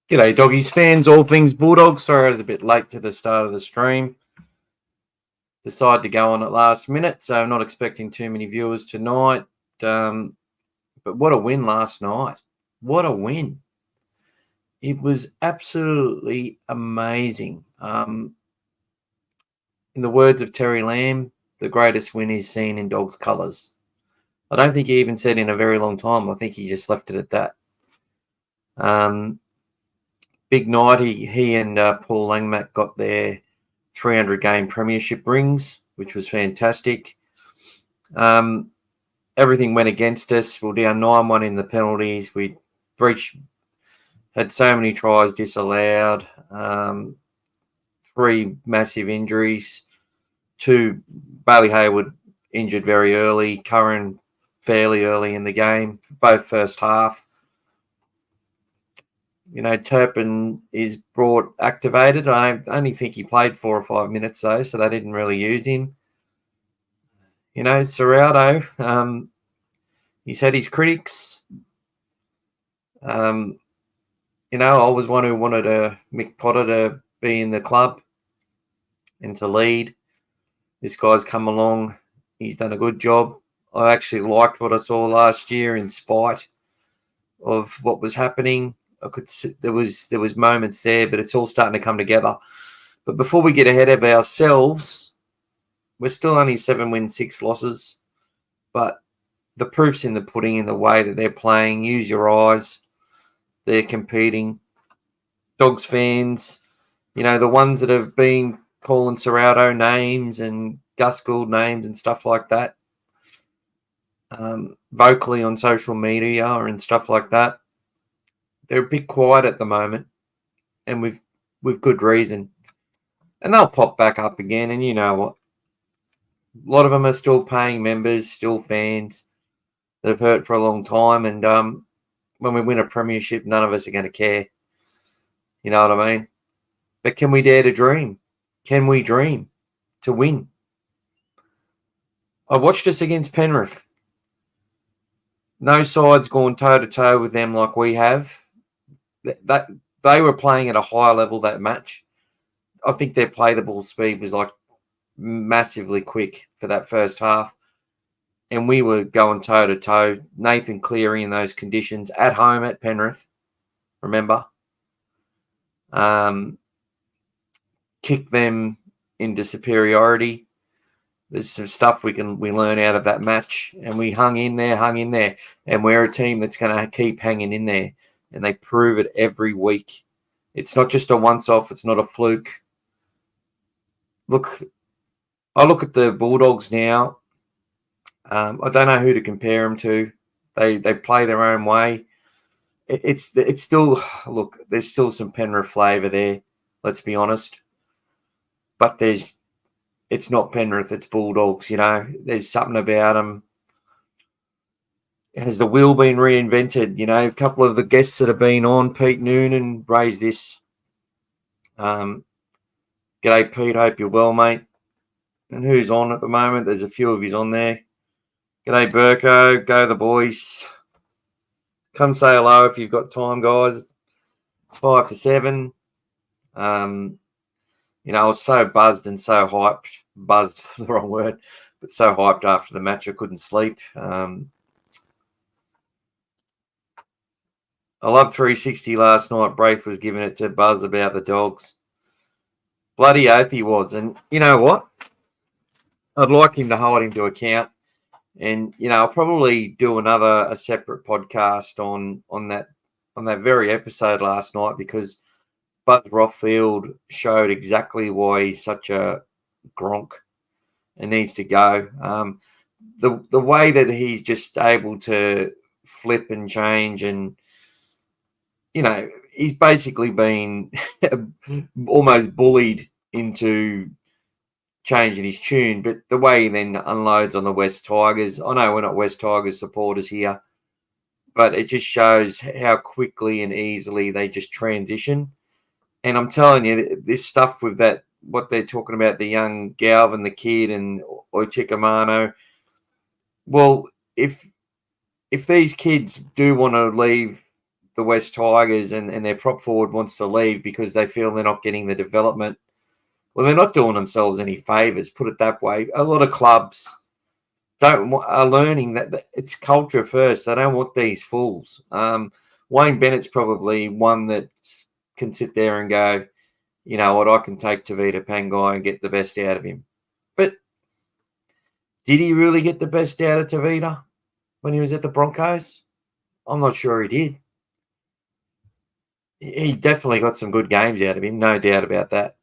G'day, doggies fans, all things Bulldogs. Sorry I was a bit late to the start of the stream. Decided to go on at last minute, so I'm not expecting too many viewers tonight. But what a win last night. What a win. It was absolutely amazing. In the words of Terry Lamb, the greatest win he's seen in Dogs' colours. I don't think he even said in a very long time. I think he just left it at that. Big night. He and Paul Langmack got their 300 game premiership rings, which was fantastic. Everything went against us. We were down 9-1 in the penalties. We had so many tries disallowed, 3 massive injuries, 2 Bailey Hayward injured very early, Curran fairly early in the game, both first half. You know, Turpin is brought activated. I only think he played 4 or 5 minutes though, so they didn't really use him. You know, Serraldo, he's had his critics. You know, I was one who wanted Mick Potter to be in the club and to lead. This guy's come along. He's done a good job. I actually liked what I saw last year in spite of what was happening. I could see there was moments there, but it's all starting to come together. But before we get ahead of ourselves, we're still only 7 wins, 6 losses. But the proof's in the pudding in the way that they're playing. Use your eyes. They're competing. Dogs fans, you know, the ones that have been calling Serraldo names and Gus Gould names and stuff like that, vocally on social media and stuff like that, they're a bit quiet at the moment, and with good reason. And they'll pop back up again, and you know what? A lot of them are still paying members, still fans that have heard for a long time, and when we win a premiership, none of us are going to care. You know what I mean? But can we dare to dream? Can we dream to win? I watched us against Penrith. No side's gone toe-to-toe with them like we have. That they were playing at a higher level that match. I think their play the ball speed was like massively quick for that first half. And we were going toe-to-toe. Nathan Cleary in those conditions at home at Penrith, remember? Kick them into superiority. There's some stuff we learn out of that match. And we hung in there. And we're a team that's going to keep hanging in there. And they prove it every week. It's not just a once-off. It's not a fluke. Look, I look at the Bulldogs now. I don't know who to compare them to. They play their own way. It's still, look, there's still some Penrith flavour there, let's be honest. But it's not Penrith, it's Bulldogs, you know. There's something about them. Has the wheel been reinvented? You know, a couple of the guests that have been on, Pete Noonan, raised this. G'day, Pete. Hope you're well, mate. And who's on at the moment? There's a few of yous on there. G'day, Burko. Go the boys. Come say hello if you've got time, guys. It's 5 to 7. You know, I was so buzzed and so hyped. Buzzed, the wrong word. But so hyped after the match I couldn't sleep. I loved 360 last night. Braith was giving it to Buzz about the Dogs. Bloody oath he was. And you know what? I'd like him to hold him to account. And, you know, I'll probably do a separate podcast on that very episode last night, because Buzz Rothfield showed exactly why he's such a gronk and needs to go. The way that he's just able to flip and change, and you know, he's basically been almost bullied into changing his tune. But the way he then unloads on the West Tigers, I know we're not West Tigers supporters here, but it just shows how quickly and easily they just transition. And I'm telling you, this stuff with that, what they're talking about, the young Galvin, the kid, and Oitikamano, well, if these kids do want to leave the West Tigers and their prop forward wants to leave because they feel they're not getting the development. Well, they're not doing themselves any favours, put it that way. A lot of clubs are learning that it's culture first. They don't want these fools. Wayne Bennett's probably one that can sit there and go, you know what, I can take Tavita Pangai and get the best out of him. But did he really get the best out of Tavita when he was at the Broncos? I'm not sure he did. He definitely got some good games out of him, no doubt about that.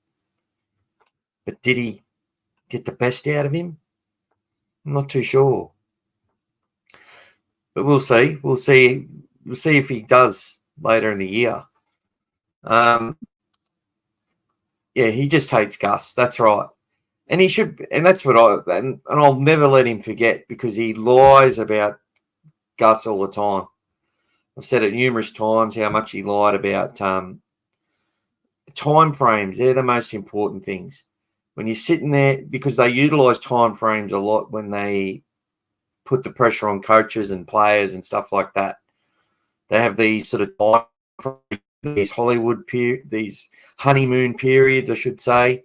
But did he get the best out of him? I'm not too sure. But we'll see. We'll see if he does later in the year. Yeah, he just hates Gus. That's right. And he should, and that's what and I'll never let him forget, because he lies about Gus all the time. I've said it numerous times how much he lied about time frames. They're the most important things. When you're sitting there, because they utilize time frames a lot when they put the pressure on coaches and players and stuff like that. They have these sort of time frames, these honeymoon periods, I should say,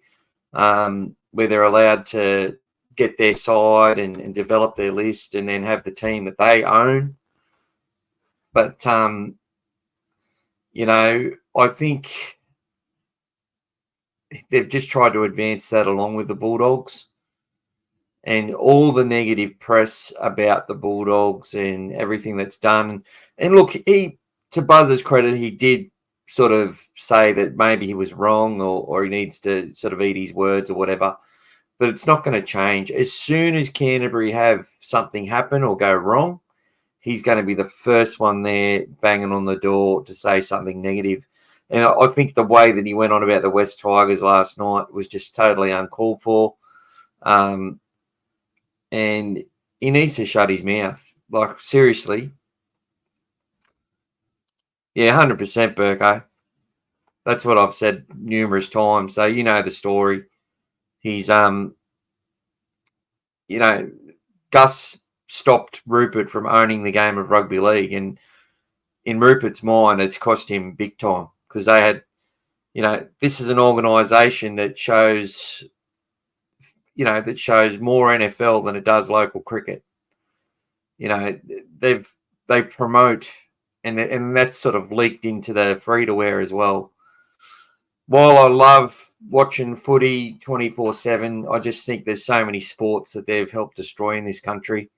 where they're allowed to get their side and develop their list and then have the team that they own. But, you know, I think they've just tried to advance that along with the Bulldogs, and all the negative press about the Bulldogs and everything that's done. And look, to Buzz's credit, he did sort of say that maybe he was wrong or he needs to sort of eat his words or whatever. But it's not going to change. As soon as Canterbury have something happen or go wrong, he's going to be the first one there banging on the door to say something negative. And I think the way that he went on about the West Tigers last night was just totally uncalled for. And he needs to shut his mouth. Like, seriously. Yeah, 100%, Burko. That's what I've said numerous times. So you know the story. He's, you know, Gus stopped Rupert from owning the game of rugby league. And in Rupert's mind, it's cost him big time, because they had, you know, this is an organisation that shows, you know, that shows more NFL than it does local cricket. You know, they promote, and that's sort of leaked into the free-to-wear as well. While I love watching footy 24/7, I just think there's so many sports that they've helped destroy in this country.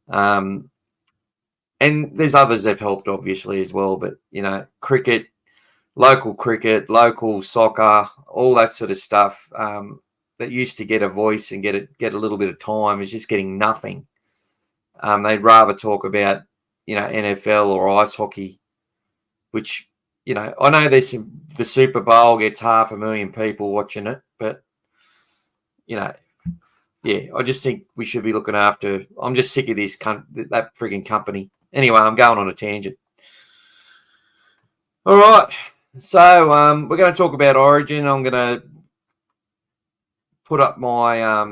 And there's others they've helped, obviously, as well. But, you know, cricket, local soccer, all that sort of stuff that used to get a voice and get a little bit of time is just getting nothing. They'd rather talk about, you know, NFL or ice hockey, which, you know, I know the Super Bowl gets 500,000 people watching it, but, you know, yeah, I just think we should be looking after. I'm just sick of that frigging company. Anyway, I'm going on a tangent. All right, so we're going to talk about Origin. I'm going to put up my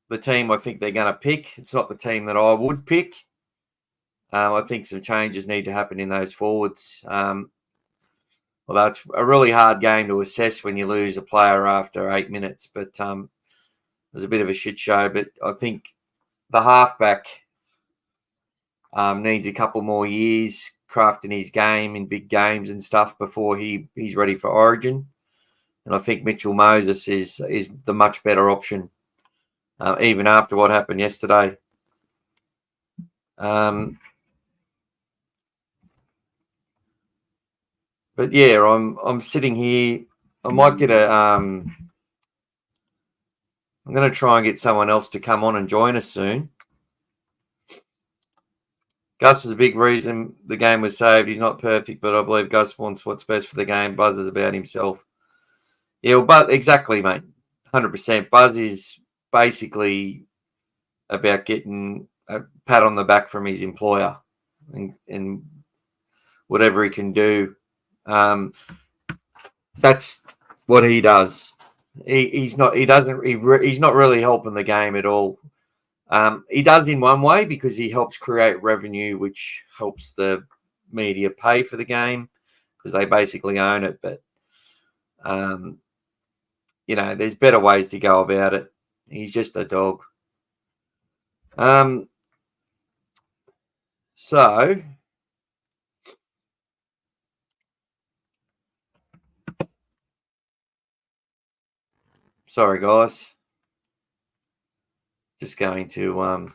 the team I think they're going to pick. It's not the team that I would pick. I think some changes need to happen in those forwards. Although it's a really hard game to assess when you lose a player after 8 minutes, but it was a bit of a shit show. But I think the halfback needs a couple more years crafting his game in big games and stuff before he's ready for Origin. And I think Mitchell Moses is the much better option, even after what happened yesterday. But yeah, I'm sitting here. I might get I'm going to try and get someone else to come on and join us soon. Gus is a big reason the game was saved. He's not perfect, but I believe Gus wants what's best for the game. Buzz is about himself. Yeah, well, but exactly, mate. 100%. Buzz is basically about getting a pat on the back from his employer and whatever he can do. That's what he does. He's not really helping the game at all. He does in one way, because he helps create revenue, which helps the media pay for the game because they basically own it. But, there's better ways to go about it. He's just a dog. So, sorry, guys. Just going to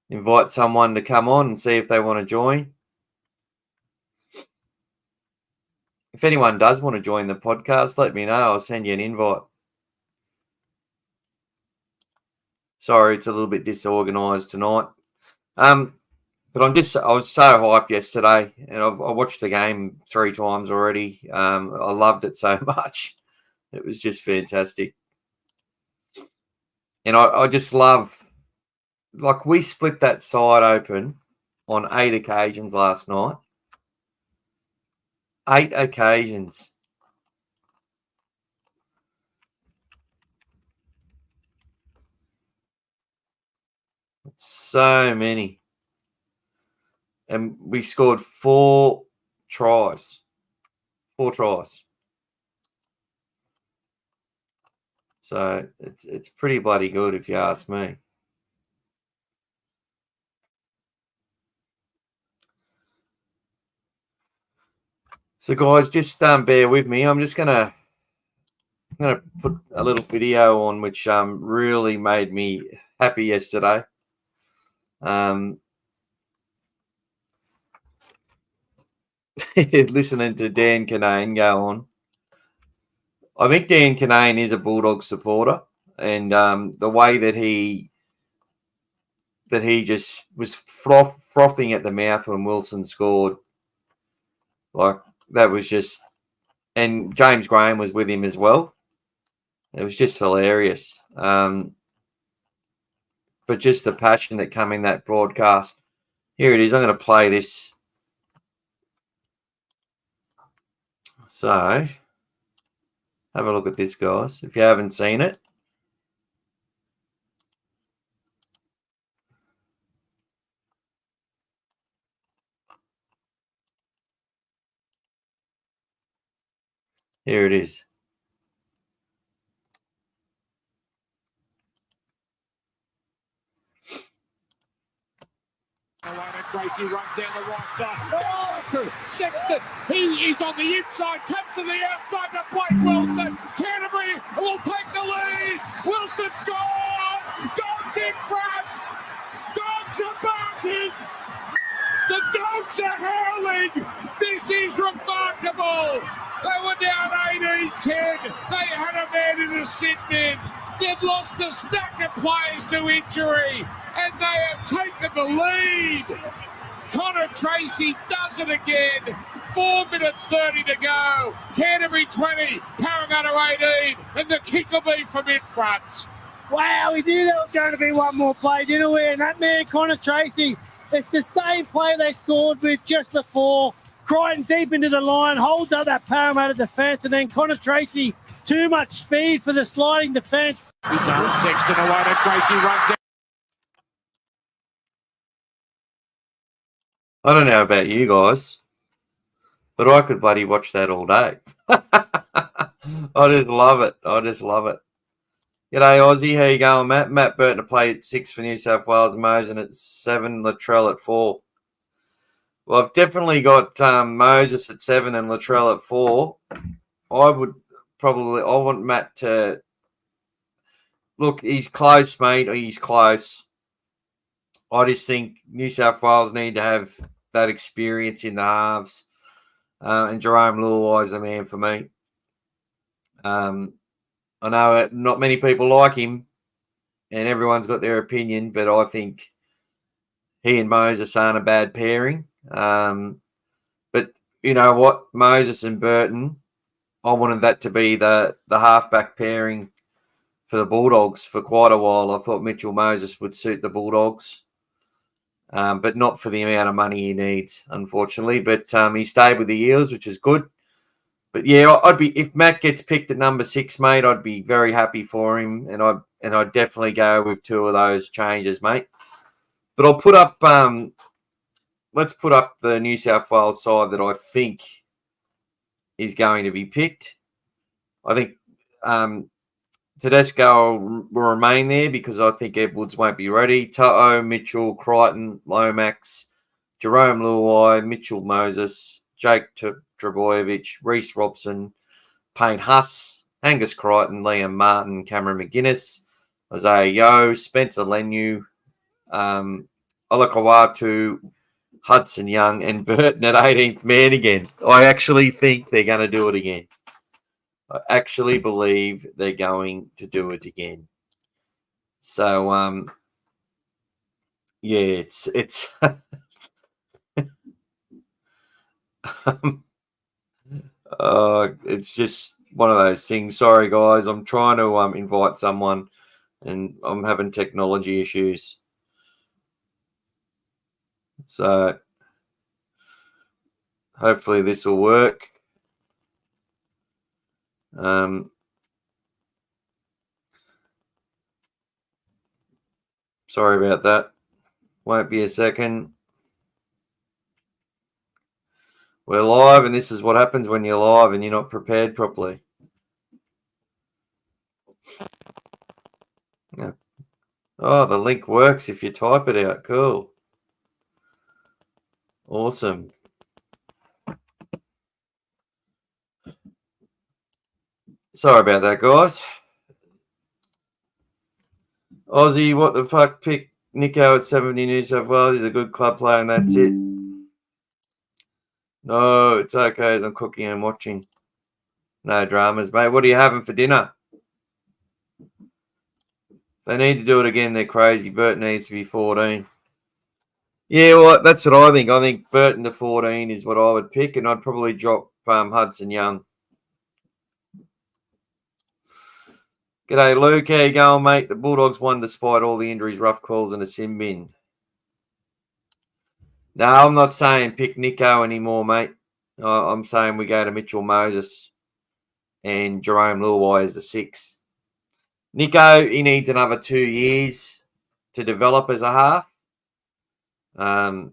invite someone to come on and see if they want to join. If anyone does want to join the podcast, let me know. I'll send you an invite. Sorry, it's a little bit disorganized tonight. But I was so hyped yesterday, and I watched the game 3 times already. I loved it so much. It was just fantastic. And I just love, like, we split that side open on 8 occasions last night. 8 occasions. So many. And we scored 4 tries. 4 tries. So it's pretty bloody good if you ask me. So guys, just bear with me. I'm gonna put a little video on which really made me happy yesterday. Listening to Dan Canane go on. I think Dan Canane is a Bulldog supporter, and the way that he just was frothing at the mouth when Wilson scored, like that was just, and James Graham was with him as well. It was just hilarious. But just the passion that came in that broadcast. Here it is. I'm going to play this. So have a look at this, guys, if you haven't seen it. Here it is. Tracy runs down the right side. Oh, to Sexton. He is on the inside. Comes to the outside to Blake Wilson. Canterbury will take the lead. Wilson scores. Dogs in front. Dogs are barking. The Dogs are howling. This is remarkable. They were down 18-10. They had a man in the sit bin. They've lost a stack of players to injury, and they have taken the lead. Connor Tracy does it again. 4 minutes 30 to go. Canterbury 20, Parramatta 18, and the kick will be from in front. Wow, we knew there was going to be one more play, didn't we? And that man, Connor Tracy, it's the same play they scored with just before. Crichton deep into the line, holds up that Parramatta defence, and then Connor Tracy, too much speed for the sliding defence. He done. Sexton away to Tracy, runs down. I don't know about you guys, but I could bloody watch that all day. I just love it. I just love it. G'day, Aussie. How you going, Matt? Matt Burton to play at 6 for New South Wales, Mosen at 7, Latrell at 4. Well, I've definitely got Moses at 7 and Latrell at 4. I want Matt to look. He's close, mate. He's close. I just think New South Wales need to have that experience in the halves, and Jerome Luai is the man for me. I know not many people like him, and everyone's got their opinion, but I think he and Moses aren't a bad pairing. But you know what? Moses and Burton, I wanted that to be the halfback pairing for the Bulldogs for quite a while. I thought Mitchell Moses would suit the Bulldogs, but not for the amount of money he needs, unfortunately. But he stayed with the Eels, which is good. But yeah, if Matt gets picked at number 6, mate, I'd be very happy for him, and I'd definitely go with 2 of those changes, mate. But I'll put up let's put up the New South Wales side that I think is going to be picked. I think Tedesco will remain there because I think Edwards won't be ready. To'o, Mitchell, Crichton, Lomax, Jerome Luai, Mitchell Moses, Jake Trebojevic, Reece Robson, Payne Huss, Angus Crichton, Liam Martin, Cameron McGuinness, Isaiah Yeo, Spencer Lenu, Olakawatu, Hudson Young, and Burton at 18th man again. I actually think they're going to do it again. I actually believe they're going to do it again. So, yeah, it's it's just one of those things. Sorry, guys. I'm trying to invite someone, and I'm having technology issues. So, hopefully this will work. Sorry about that. Won't be a second. We're live, and this is what happens when you're live and you're not prepared properly. Yeah. Oh, the link works if you type it out. Cool. Awesome. Sorry about that, guys. Aussie, what the fuck? Pick Nico at 70 New South Wales. He's a good club player, and that's it. No, it's okay. I'm cooking and watching. No dramas, mate. What are you having for dinner? They need to do it again. They're crazy. Burton needs to be 14. Yeah, well, that's what I think. I think Burton to 14 is what I would pick, and I'd probably drop Hudson Young. G'day, Luke. How you going, mate? The Bulldogs won despite all the injuries, rough calls, and a sin bin. No, I'm not saying pick Nico anymore, mate. I'm saying we go to Mitchell Moses and Jerome Luai as the 6. Nico, he needs another 2 years to develop as a half. And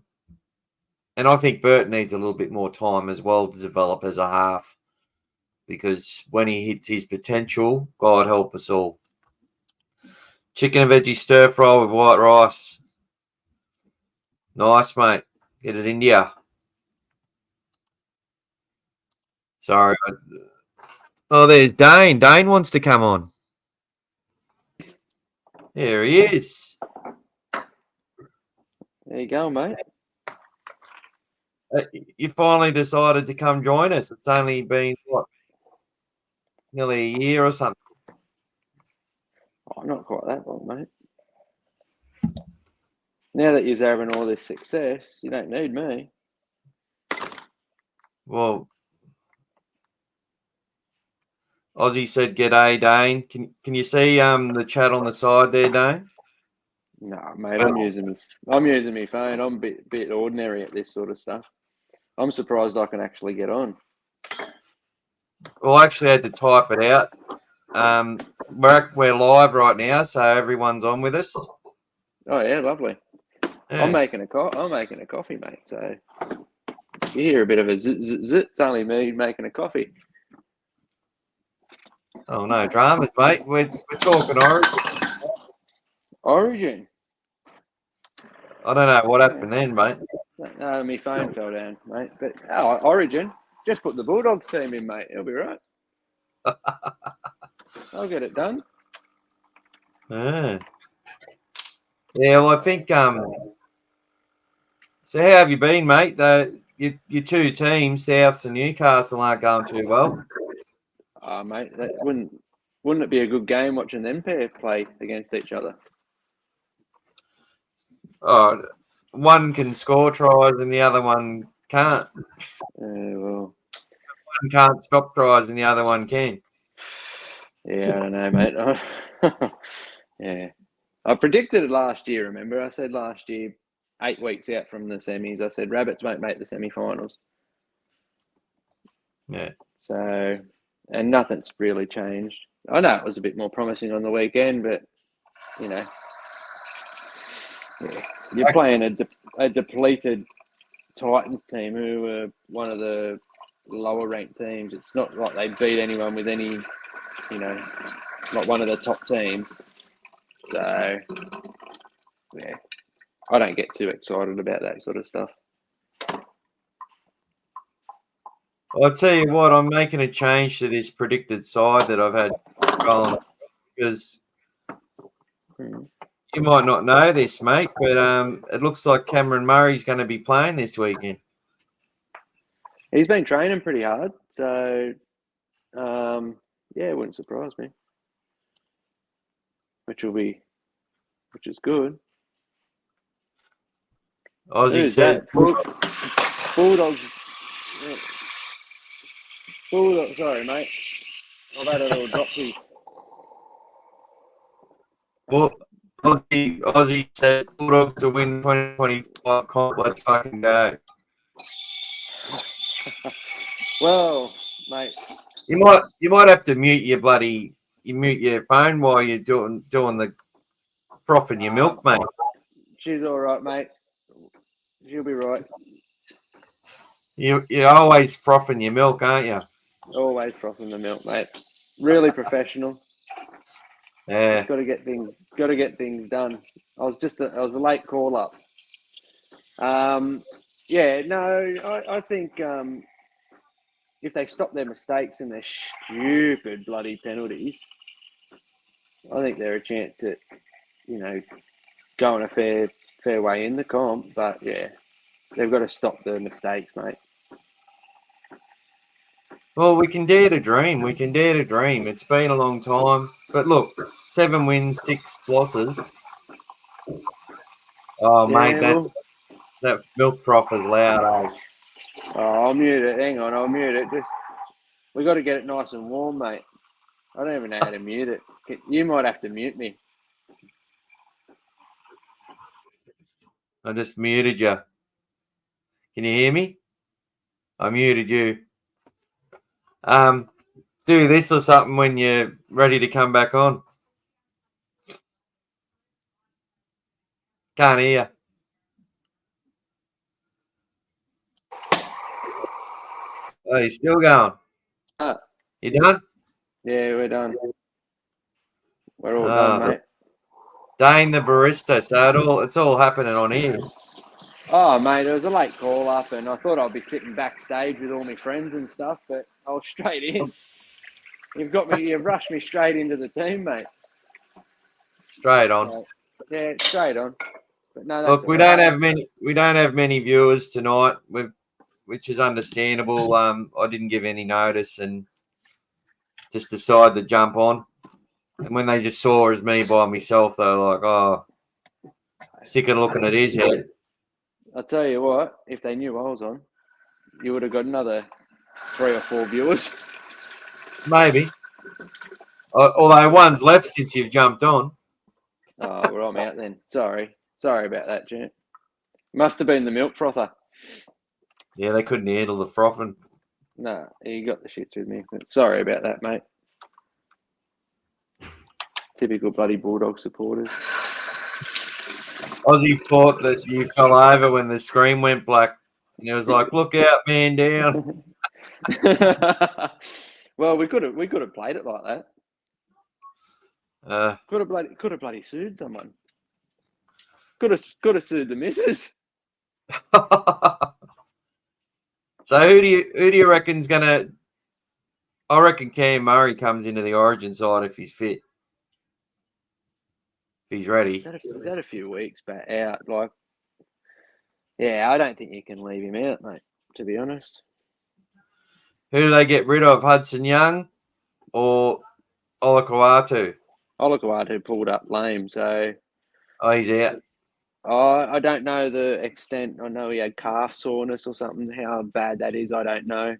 I think Burton needs a little bit more time as well to develop as a half. Because when he hits his potential, God help us all. Chicken and veggie stir fry with white rice. Nice, mate. Get it in ya. Sorry. Oh, there's Dane. Dane wants to come on. There he is. There you go, mate. You finally decided to come join us. It's only been, what, nearly a year or something? Oh, not quite that long, mate. Now that you're having all this success, you don't need me. Well, Aussie said, "G'day, Dane." Can you see the chat on the side there, Dane? No, mate. I'm using my phone. I'm a bit ordinary at this sort of stuff. I'm surprised I can actually get on. Well, I actually had to type it out. We're live right now, so everyone's on with us. Oh yeah, lovely. Yeah. I'm making a coffee, mate. So you hear a bit of a zit, zit, zit. It's only me making a coffee. Oh, no dramas, mate. We're talking Origin. Origin. I don't know what happened then, mate. No, my phone fell down, mate. But Origin. Just put the Bulldogs team in, mate. It'll be right. I'll get it done. Yeah, well, I think. So, how have you been, mate? Your 2 teams, Souths and Newcastle, aren't going too well. Mate, that wouldn't it be a good game watching them pair play against each other? Oh, one can score tries and the other one can't. Well, one can't stop tries and the other one can. Yeah, I don't know, mate. Yeah, I predicted it last year. Remember, I said last year, 8 weeks out from the semis, I said Rabbits won't make the semi-finals. Yeah. So, and nothing's really changed. I know it was a bit more promising on the weekend, but you know, yeah, you're playing a depleted Titans team, who were one of the lower ranked teams. It's not like they beat anyone with any, not one of the top teams. So, yeah, I don't get too excited about that sort of stuff. I'll tell you what, I'm making a change to this predicted side that I've had going because you might not know this, mate, but it looks like Cameron Murray's going to be playing this weekend. He's been training pretty hard, so it wouldn't surprise me. Which is good. Aussie Who's says that? Bulldogs. Bulldogs. Sorry, mate. I've had a little drop here. Well, Aussie says Bulldogs to win 2025 comp. Let's fucking go. Well, mate. You might have to mute your phone while you're doing the frothing your milk, mate. She's all right, mate. She'll be right. You're always frothing your milk, aren't you? Always frothing the milk, mate. Really professional. Yeah. Got to get things done. I was a late call up. I think if they stop their mistakes and their stupid bloody penalties, I think they're a chance at, going a fair way in the comp. But yeah, they've got to stop the mistakes, mate. Well, we can dare to dream. It's been a long time. But look, 7 wins, 6 losses. Oh, yeah, mate, that milk froth is loud, eh? Oh, I'll mute it. Hang on, I'll mute it. We got to get it nice and warm, mate. I don't even know how to mute it. You might have to mute me. I just muted you. Can you hear me? I muted you. Do this or something when you're ready to come back on. Can't hear. Oh, you're still going? You done? Yeah, we're done. We're all done, mate. Dane the barista. So it's all happening on here. Oh, mate, it was a late call up, and I thought I'd be sitting backstage with all my friends and stuff, but I was straight in. You've rushed me straight into the team, mate. Straight on. Yeah, straight on. But no, that's look, we don't have many viewers tonight, which is understandable. I didn't give any notice and just decided to jump on. And when they just saw it as me by myself, they were like, "Oh, sick of looking at his head." I'll tell you what, if they knew I was on, you would have got another 3 or 4 viewers. Maybe. Although one's left since you've jumped on. Oh, well, I'm out then. Sorry about that, gent. Must have been the milk frother. Yeah, they couldn't handle the frothing. No, you got the shits with me. Sorry about that, mate. Typical bloody Bulldog supporters. Aussie thought that you fell over when the screen went black. And he was like, "Look out, man, down." Well, we could have played it like that. Could have bloody sued someone. Could have sued the missus. So who do you reckon's gonna? I reckon Cam Murray comes into the Origin side if he's fit. If he's ready. Is that a few weeks back out? Like, yeah, I don't think you can leave him out, mate. To be honest. Who do they get rid of? Hudson Young or Olakau'atu? Olakau'atu pulled up lame, so. Oh, he's out. I don't know the extent. I know he had calf soreness or something. How bad that is, I don't know.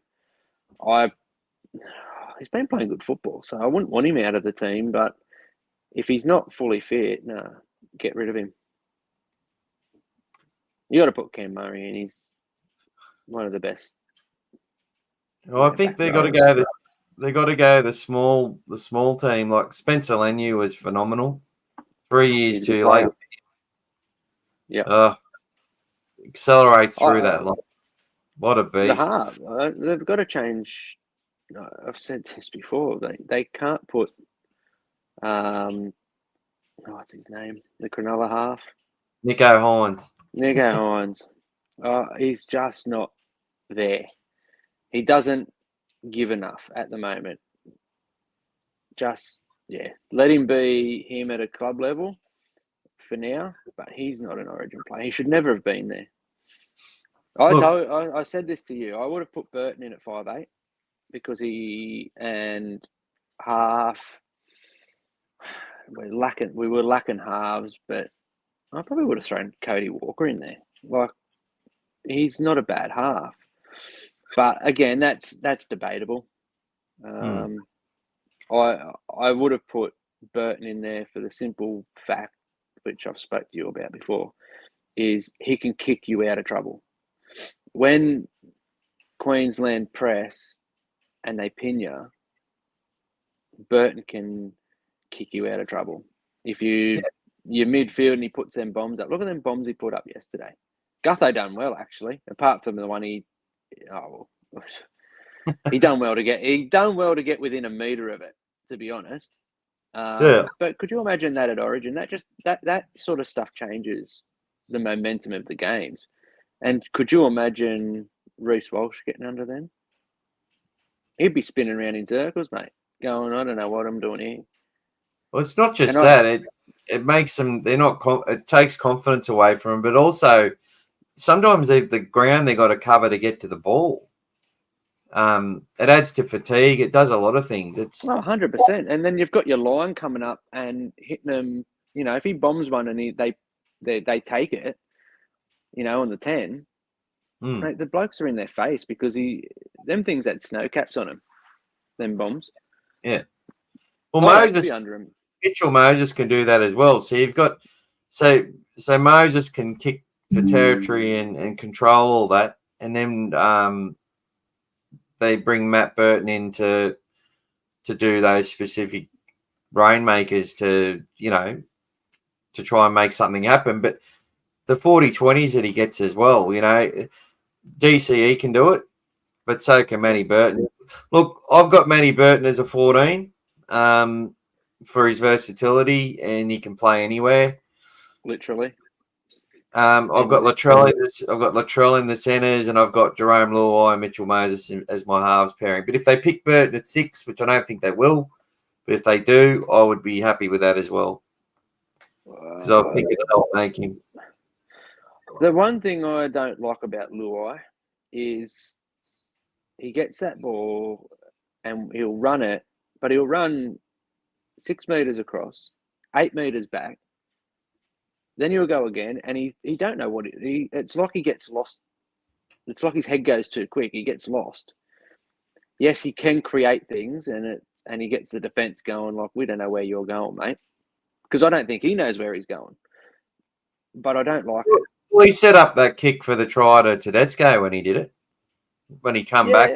He's been playing good football, so I wouldn't want him out of the team. But if he's not fully fit, no, get rid of him. You got to put Cam Murray in. He's one of the best. Well, I think they got to go. They got to go the small team. Like Spencer Lenu was phenomenal. 3 years too late. Yeah. Accelerates through that. What a The beast. half. They've got to change. I've said this before. They can't put what's his name? The Cronulla half. Nico Hines. Nico Hines. He's just not there. He doesn't give enough at the moment. Let him be him at a club level for now, but he's not an Origin player. He should never have been there. I said this to you. I would have put Burton in at 5'8" because he and half. We were lacking halves, but I probably would have thrown Cody Walker in there. Like, he's not a bad half, but again, that's debatable. I would have put Burton in there for the simple fact, which I've spoke to you about before, is he can kick you out of trouble. When Queensland press and they pin you, Burton can kick you out of trouble. If you're midfield and he puts them bombs up, look at them bombs he put up yesterday. Gutho done well, actually, apart from the one he done well to get within a metre of it, to be honest. But could you imagine that at Origin? That sort of stuff changes the momentum of the games. And could you imagine Reece Walsh getting under them? He'd be spinning around in circles, mate, going, I don't know what I'm doing here. Well, it's not just that. It makes them, it takes confidence away from them, but also sometimes the ground they got to cover to get to the ball. It adds to fatigue. It does a lot of things. It's 100%. And then you've got your line coming up and hitting them. You know, if he bombs one and they take it, you know, on the 10, mate, the blokes are in their face because them things had snow caps on them, them bombs. Yeah. Well, Mitchell Moses can do that as well. So you've got so Moses can kick for territory and control all that, and then they bring Matt Burton in to do those specific rainmakers to try and make something happen. But the 40-20s that he gets as well, you know, DCE can do it, but so can Matty Burton. Look, I've got Matty Burton as a 14 for his versatility, and he can play anywhere. Literally. I've got Latrell in the centres, and I've got Jerome Luai and Mitchell Moses as my halves pairing. But if they pick Burton at 6, which I don't think they will, but if they do, I would be happy with that as well. Because I think it'll help make him. The one thing I don't like about Luai is he gets that ball and he'll run it, but he'll run 6 metres across, 8 metres back. Then he'll go again, and he don't know what it's like. He gets lost. It's like his head goes too quick. He gets lost. Yes, he can create things, and he gets the defence going. Like, we don't know where you're going, mate, because I don't think he knows where he's going. But I don't like it. Well, he set up that kick for the try to Tedesco when he did it. When he come back,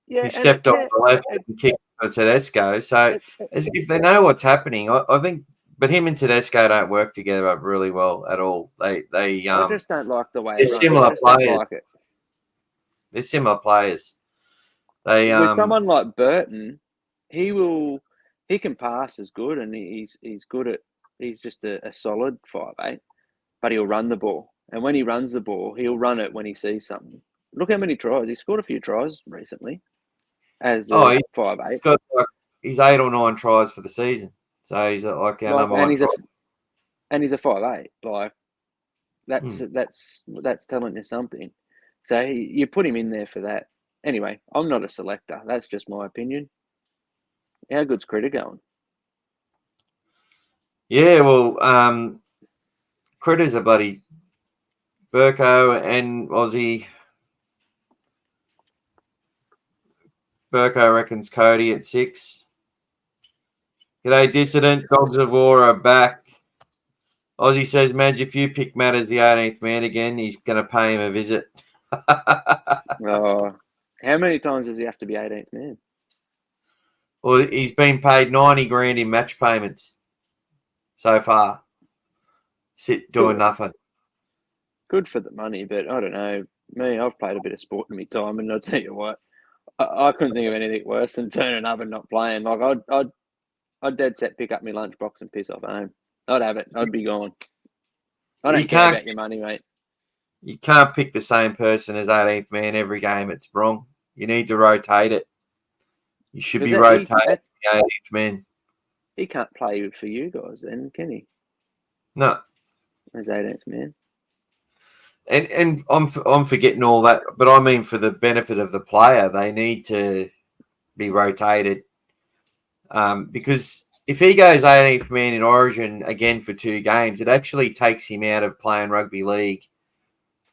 he stepped off the left and kicked for Tedesco. So, as if they know what's happening, I think. But him and Tedesco don't work together really well at all. I just don't like the way they're similar players. Like it. They're similar players. With someone like Burton, he can pass as good, and he's good at. He's just a solid 5'8", but he'll run the ball. And when he runs the ball, he'll run it when he sees something. Look how many tries he scored. A few tries recently. As 5'8". He's 8 or 9 tries for the season. So he's like our number one. And he's a 5'8". Like that's telling you something. So you put him in there for that. Anyway, I'm not a selector. That's just my opinion. How good's Critter going? Yeah, well, Critter's a bloody Burko and Aussie. Burko reckons Cody at 6. G'day, Dissident. Dogs of War are back. Aussie says, Madge, if you pick Matt as the 18th man again, he's going to pay him a visit. How many times does he have to be 18th man? Well, he's been paid 90 grand in match payments so far. Doing nothing. Good for the money, but I don't know. Me, I've played a bit of sport in my time, and I'll tell you what, I couldn't think of anything worse than turning up and not playing. Like I'd dead set pick up my lunchbox and piss off home. I'd have it. I'd be gone. I don't care about your money, mate. You can't pick the same person as 18th man every game. It's wrong. You need to rotate it. You should be rotating the 18th man. He can't play for you guys then, can he? No. As 18th man. And I'm forgetting all that, but I mean for the benefit of the player, they need to be rotated. Because if he goes 18th man in Origin again for 2 games, it actually takes him out of playing rugby league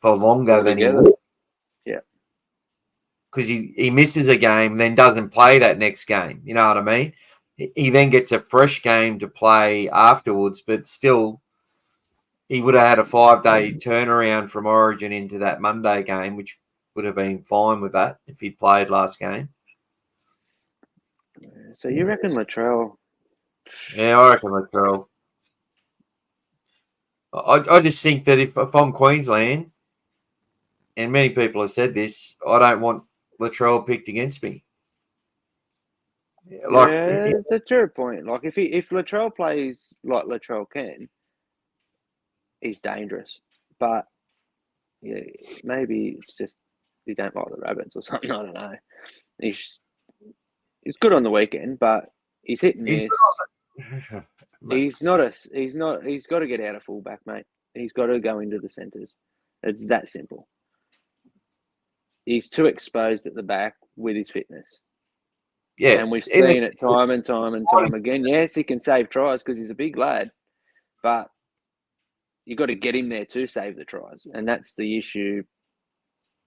for longer than he would. Yeah. Because he misses a game, then doesn't play that next game. You know what I mean? He then gets a fresh game to play afterwards, but still, he would have had a 5-day turnaround from Origin into that Monday game, which would have been fine with that if he'd played last game. So you reckon Latrell? Yeah, I reckon Latrell. I just think that if I'm Queensland, and many people have said this, I don't want Latrell picked against me. Like, yeah, that's your point. Like, if Latrell plays like Latrell can, he's dangerous. But yeah, maybe it's just he don't like the Rabbits or something. I don't know. He's good on the weekend, but he's hit and miss. He's got to get out of fullback, mate. He's got to go into the centres. It's that simple. He's too exposed at the back with his fitness. Yeah. And we've seen it time and time and time again. Yes, he can save tries because he's a big lad, but you've got to get him there to save the tries. And that's the issue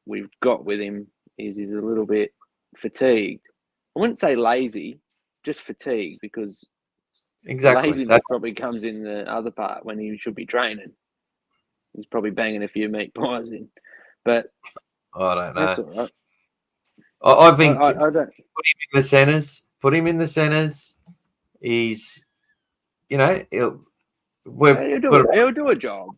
we've got with him is he's a little bit fatigued. I wouldn't say lazy, just fatigued because laziness probably comes in the other part when he should be training. He's probably banging a few meat pies in. But I don't know. That's all right. I think I don't. Put him in the centres. Put him in the centres. He's, he'll do a job.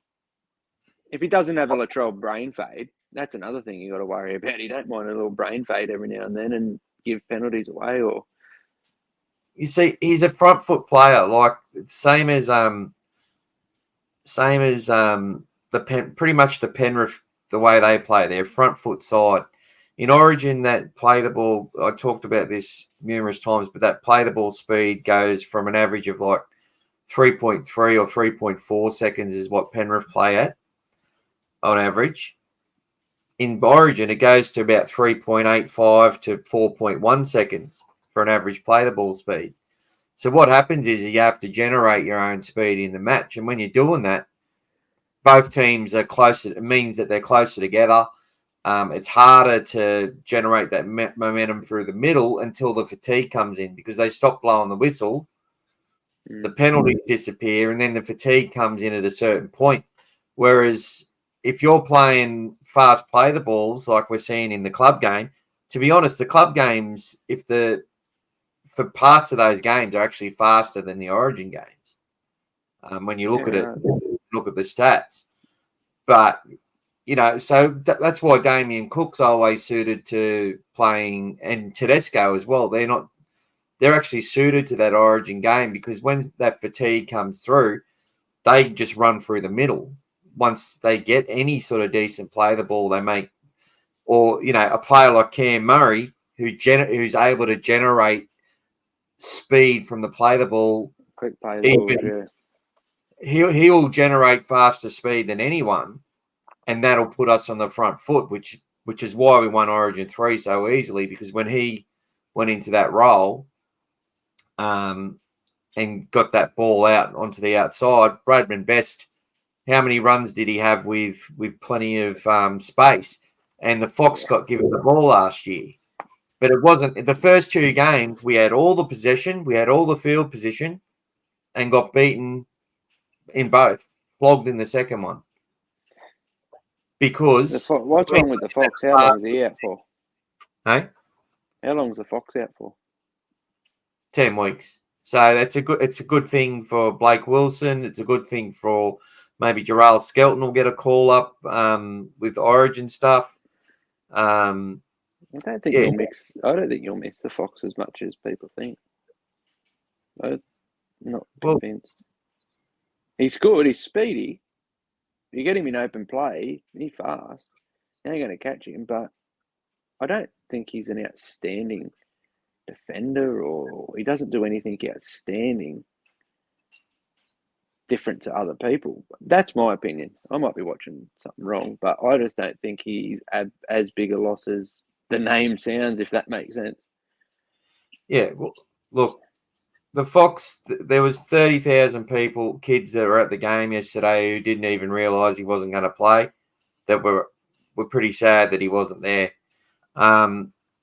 If he doesn't have a Latrell brain fade, that's another thing you got to worry about. You don't mind a little brain fade every now and then and give penalties away, or you see, he's a front foot player, like same as pretty much the Penrith. The way they play, their front foot side. In Origin, that play the ball, I talked about this numerous times, but that play the ball speed goes from an average of like 3.3 or 3.4 seconds is what Penrith play at on average. In Origin, it goes to about 3.85 to 4.1 seconds for an average play the ball speed. So what happens is you have to generate your own speed in the match. And when you're doing that, both teams are closer. It means that they're closer together. It's harder to generate that momentum through the middle until the fatigue comes in because they stop blowing the whistle. The penalties disappear, and then the fatigue comes in at a certain point. Whereas if you're playing fast play the balls like we're seeing in the club game, to be honest, the club games, for parts of those games are actually faster than the Origin games. When you look at it. Look at the stats, but so that's why Damien Cook's always suited to playing, and Tedesco as well. They're actually suited to that Origin game because when that fatigue comes through, they just run through the middle. Once they get any sort of decent play the ball, they make, or a player like Cam Murray who's able to generate speed from the play the ball, quick play the ball, yeah. He'll generate faster speed than anyone, and that'll put us on the front foot, which is why we won Origin 3 so easily, because when he went into that role and got that ball out onto the outside, Bradman Best, how many runs did he have with plenty of space? And the Fox got given the ball last year. But it wasn't – the first 2 games, we had all the possession, we had all the field position, and got beaten – in both, flogged in the second one. Because what's wrong with the Fox? How long is he out for? Hey? How long is the Fox out for? 10 weeks. So it's a good thing for Blake Wilson. It's a good thing for maybe Jarrell Skelton will get a call up with Origin stuff. I don't think you'll mix. I don't think you'll miss the Fox as much as people think. I'm not convinced. He's good. He's speedy. You get him in open play. He's fast. You ain't going to catch him, but I don't think he's an outstanding defender, or he doesn't do anything outstanding different to other people. That's my opinion. I might be watching something wrong, but I just don't think he's as big a loss as the name sounds, if that makes sense. Yeah, well, look, the Fox, there was 30,000 people, kids that were at the game yesterday who didn't even realise he wasn't going to play, that were pretty sad that he wasn't there.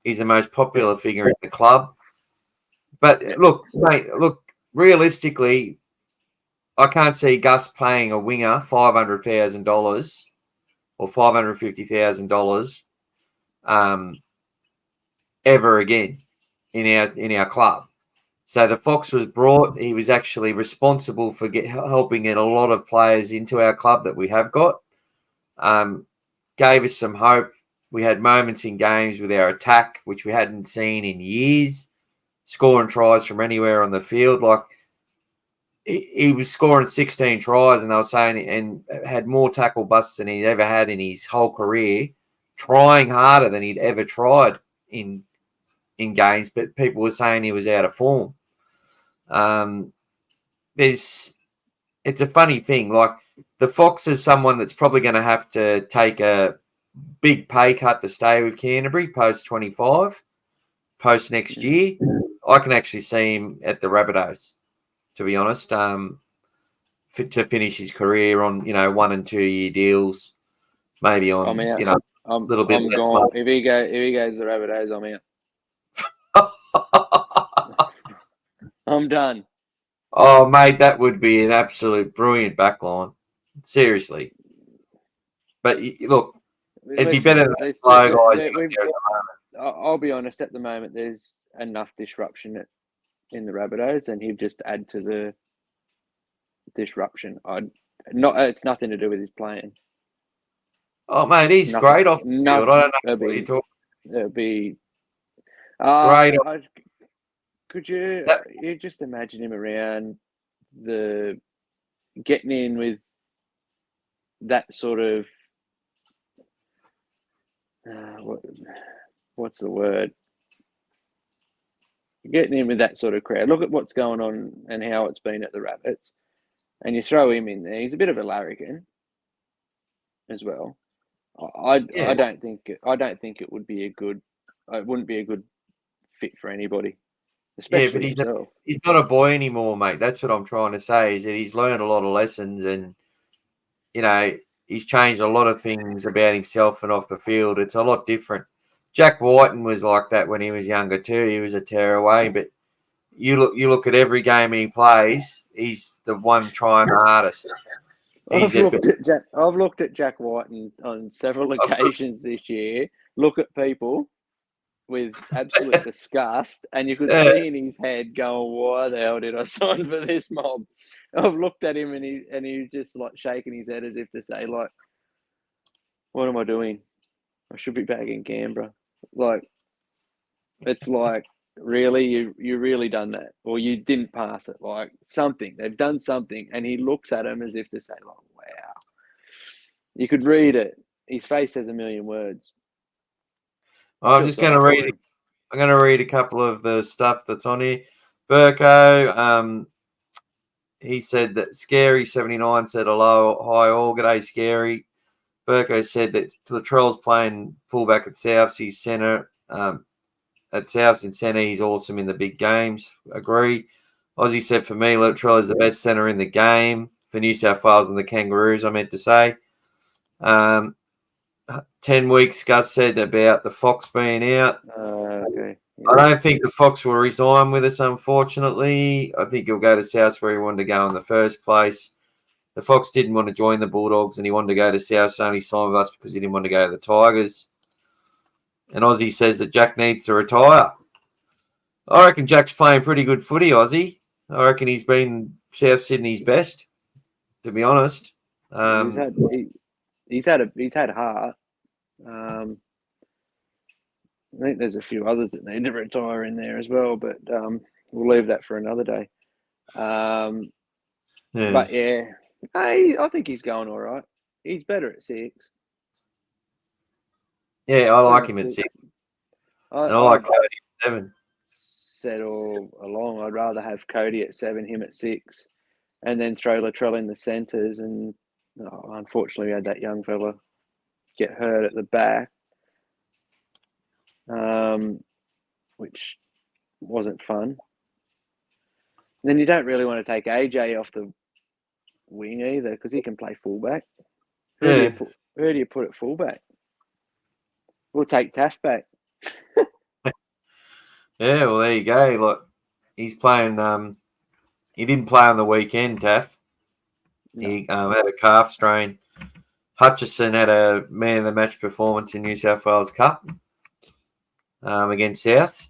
He's the most popular figure in the club. But look, mate, realistically, I can't see Gus paying a winger $500,000 or $550,000 ever again in our club. So the Fox was brought. He was actually responsible for helping get a lot of players into our club that we have got. Gave us some hope. We had moments in games with our attack, which we hadn't seen in years, scoring tries from anywhere on the field. Like, he was scoring 16 tries, and they were saying, and had more tackle busts than he'd ever had in his whole career, trying harder than he'd ever tried in games. But people were saying he was out of form. It's a funny thing. Like, the Fox is someone that's probably going to have to take a big pay cut to stay with Canterbury post 25, post next year. I can actually see him at the Rabbitohs, to be honest, to finish his career on 1 and 2 year deals, maybe on a little bit less gone. If he goes to the Rabbitohs, I'm out. I'm done. Oh, mate, that would be an absolute brilliant backline. Seriously. But look, it'd be better than slow guys. I'll be honest, at the moment, there's enough disruption in the Rabbitohs, and he'd just add to the disruption. It's nothing to do with his playing. Oh, mate, he's great off the field. I don't know what you're talking. It'd be great. Could you just imagine him around getting in with that sort of what's the word? Getting in with that sort of crowd. Look at what's going on and how it's been at the Rabbits, and you throw him in there. He's a bit of a larrikin as well. I don't think it would be it wouldn't be a good fit for anybody. Especially but he's not a boy anymore, mate. That's what I'm trying to say, is that he's learned a lot of lessons, and he's changed a lot of things about himself and off the field. It's a lot different. Jack Whiten was like that when he was younger too. He was a tearaway, but you look at every game he plays, he's the one trying the hardest. I've looked at Jack Whiten on several occasions this year. Look at people with absolute disgust, and you could see in his head going, "Why the hell did I sign for this mob?" I've looked at him, and he's just like shaking his head as if to say, like, "What am I doing? I should be back in Canberra." Like, it's like, really, you really done that, or you didn't pass it? Like, something, they've done something, and he looks at him as if to say, like, "Wow." You could read it. His face has a million words. I'm just going to read it. I'm going to read a couple of the stuff that's on here. Burko, he said that Scary79 said hello, hi all, g'day Scary. Burko said that Latrell's playing fullback at Souths, he's centre. At Souths in centre, he's awesome in the big games. Agree. Ozzy said, for me, Latrell is the best centre in the game. For New South Wales and the Kangaroos, I meant to say. 10 weeks, Gus said about the Fox being out. Okay. Yeah. I don't think the Fox will resign with us, unfortunately. I think he'll go to South where he wanted to go in the first place. The Fox didn't want to join the Bulldogs, and he wanted to go to South, so only signed with us because he didn't want to go to the Tigers. And Ozzy says that Jack needs to retire. I reckon Jack's playing pretty good footy, Ozzy. I reckon he's been South Sydney's best, to be honest. He's had heart. I think there's a few others that need to retire in there as well, but we'll leave that for another day. Yeah. But yeah, I think he's going all right. He's better at 6. Yeah, I like him at 6. And I like Cody at 7. Said all along, I'd rather have Cody at 7, him at 6, and then throw Latrell in the centres. And unfortunately, we had that young fella get hurt at the back, which wasn't fun. And then you don't really want to take AJ off the wing either, because he can play fullback. Who do you put at fullback? We'll take Taft back. Yeah, well, there you go. Look, he's playing. He didn't play on the weekend, Taff. No. He had a calf strain. Hutchison had a man of the match performance in New South Wales Cup against Souths,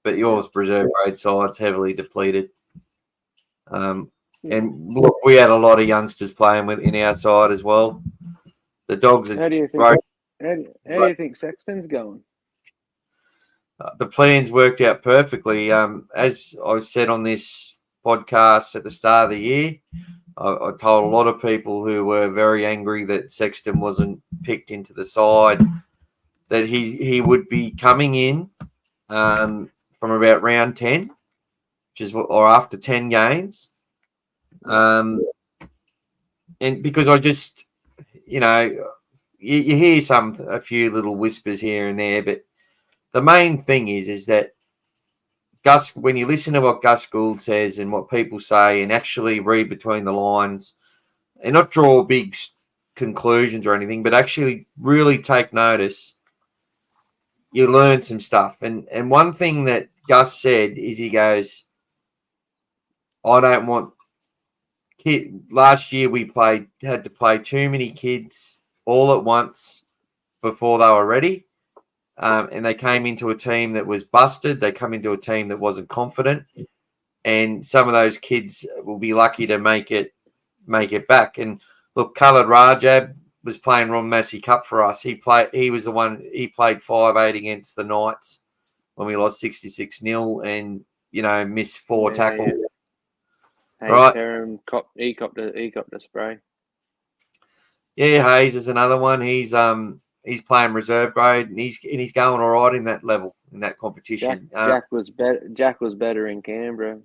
but yours reserve grade side's heavily depleted. And look, we had a lot of youngsters playing in our side as well. The Dogs are How do you think? great. How do you think Sexton's going? The plans worked out perfectly. As I've said on this podcast at the start of the year, I told a lot of people who were very angry that Sexton wasn't picked into the side that he would be coming in from about round 10, or after 10 games. And because I just, you hear a few little whispers here and there, but the main thing is that Gus, when you listen to what Gus Gould says and what people say and actually read between the lines and not draw big conclusions or anything, but actually really take notice, you learn some stuff. And one thing that Gus said is he goes, I don't want last year we had to play too many kids all at once before they were ready. And they came into a team that was busted. They come into a team that wasn't confident, and some of those kids will be lucky to make it back. And look, Khalid Rajab was playing Ron Massey Cup for us. He played 5'8" against the Knights when we lost 66-0, and missed 4 tackles. Hey, right, he copped a spray. Yeah, Hayes is another one. He's playing reserve grade, and he's going all right in that level, in that competition. Jack was better in Canberra.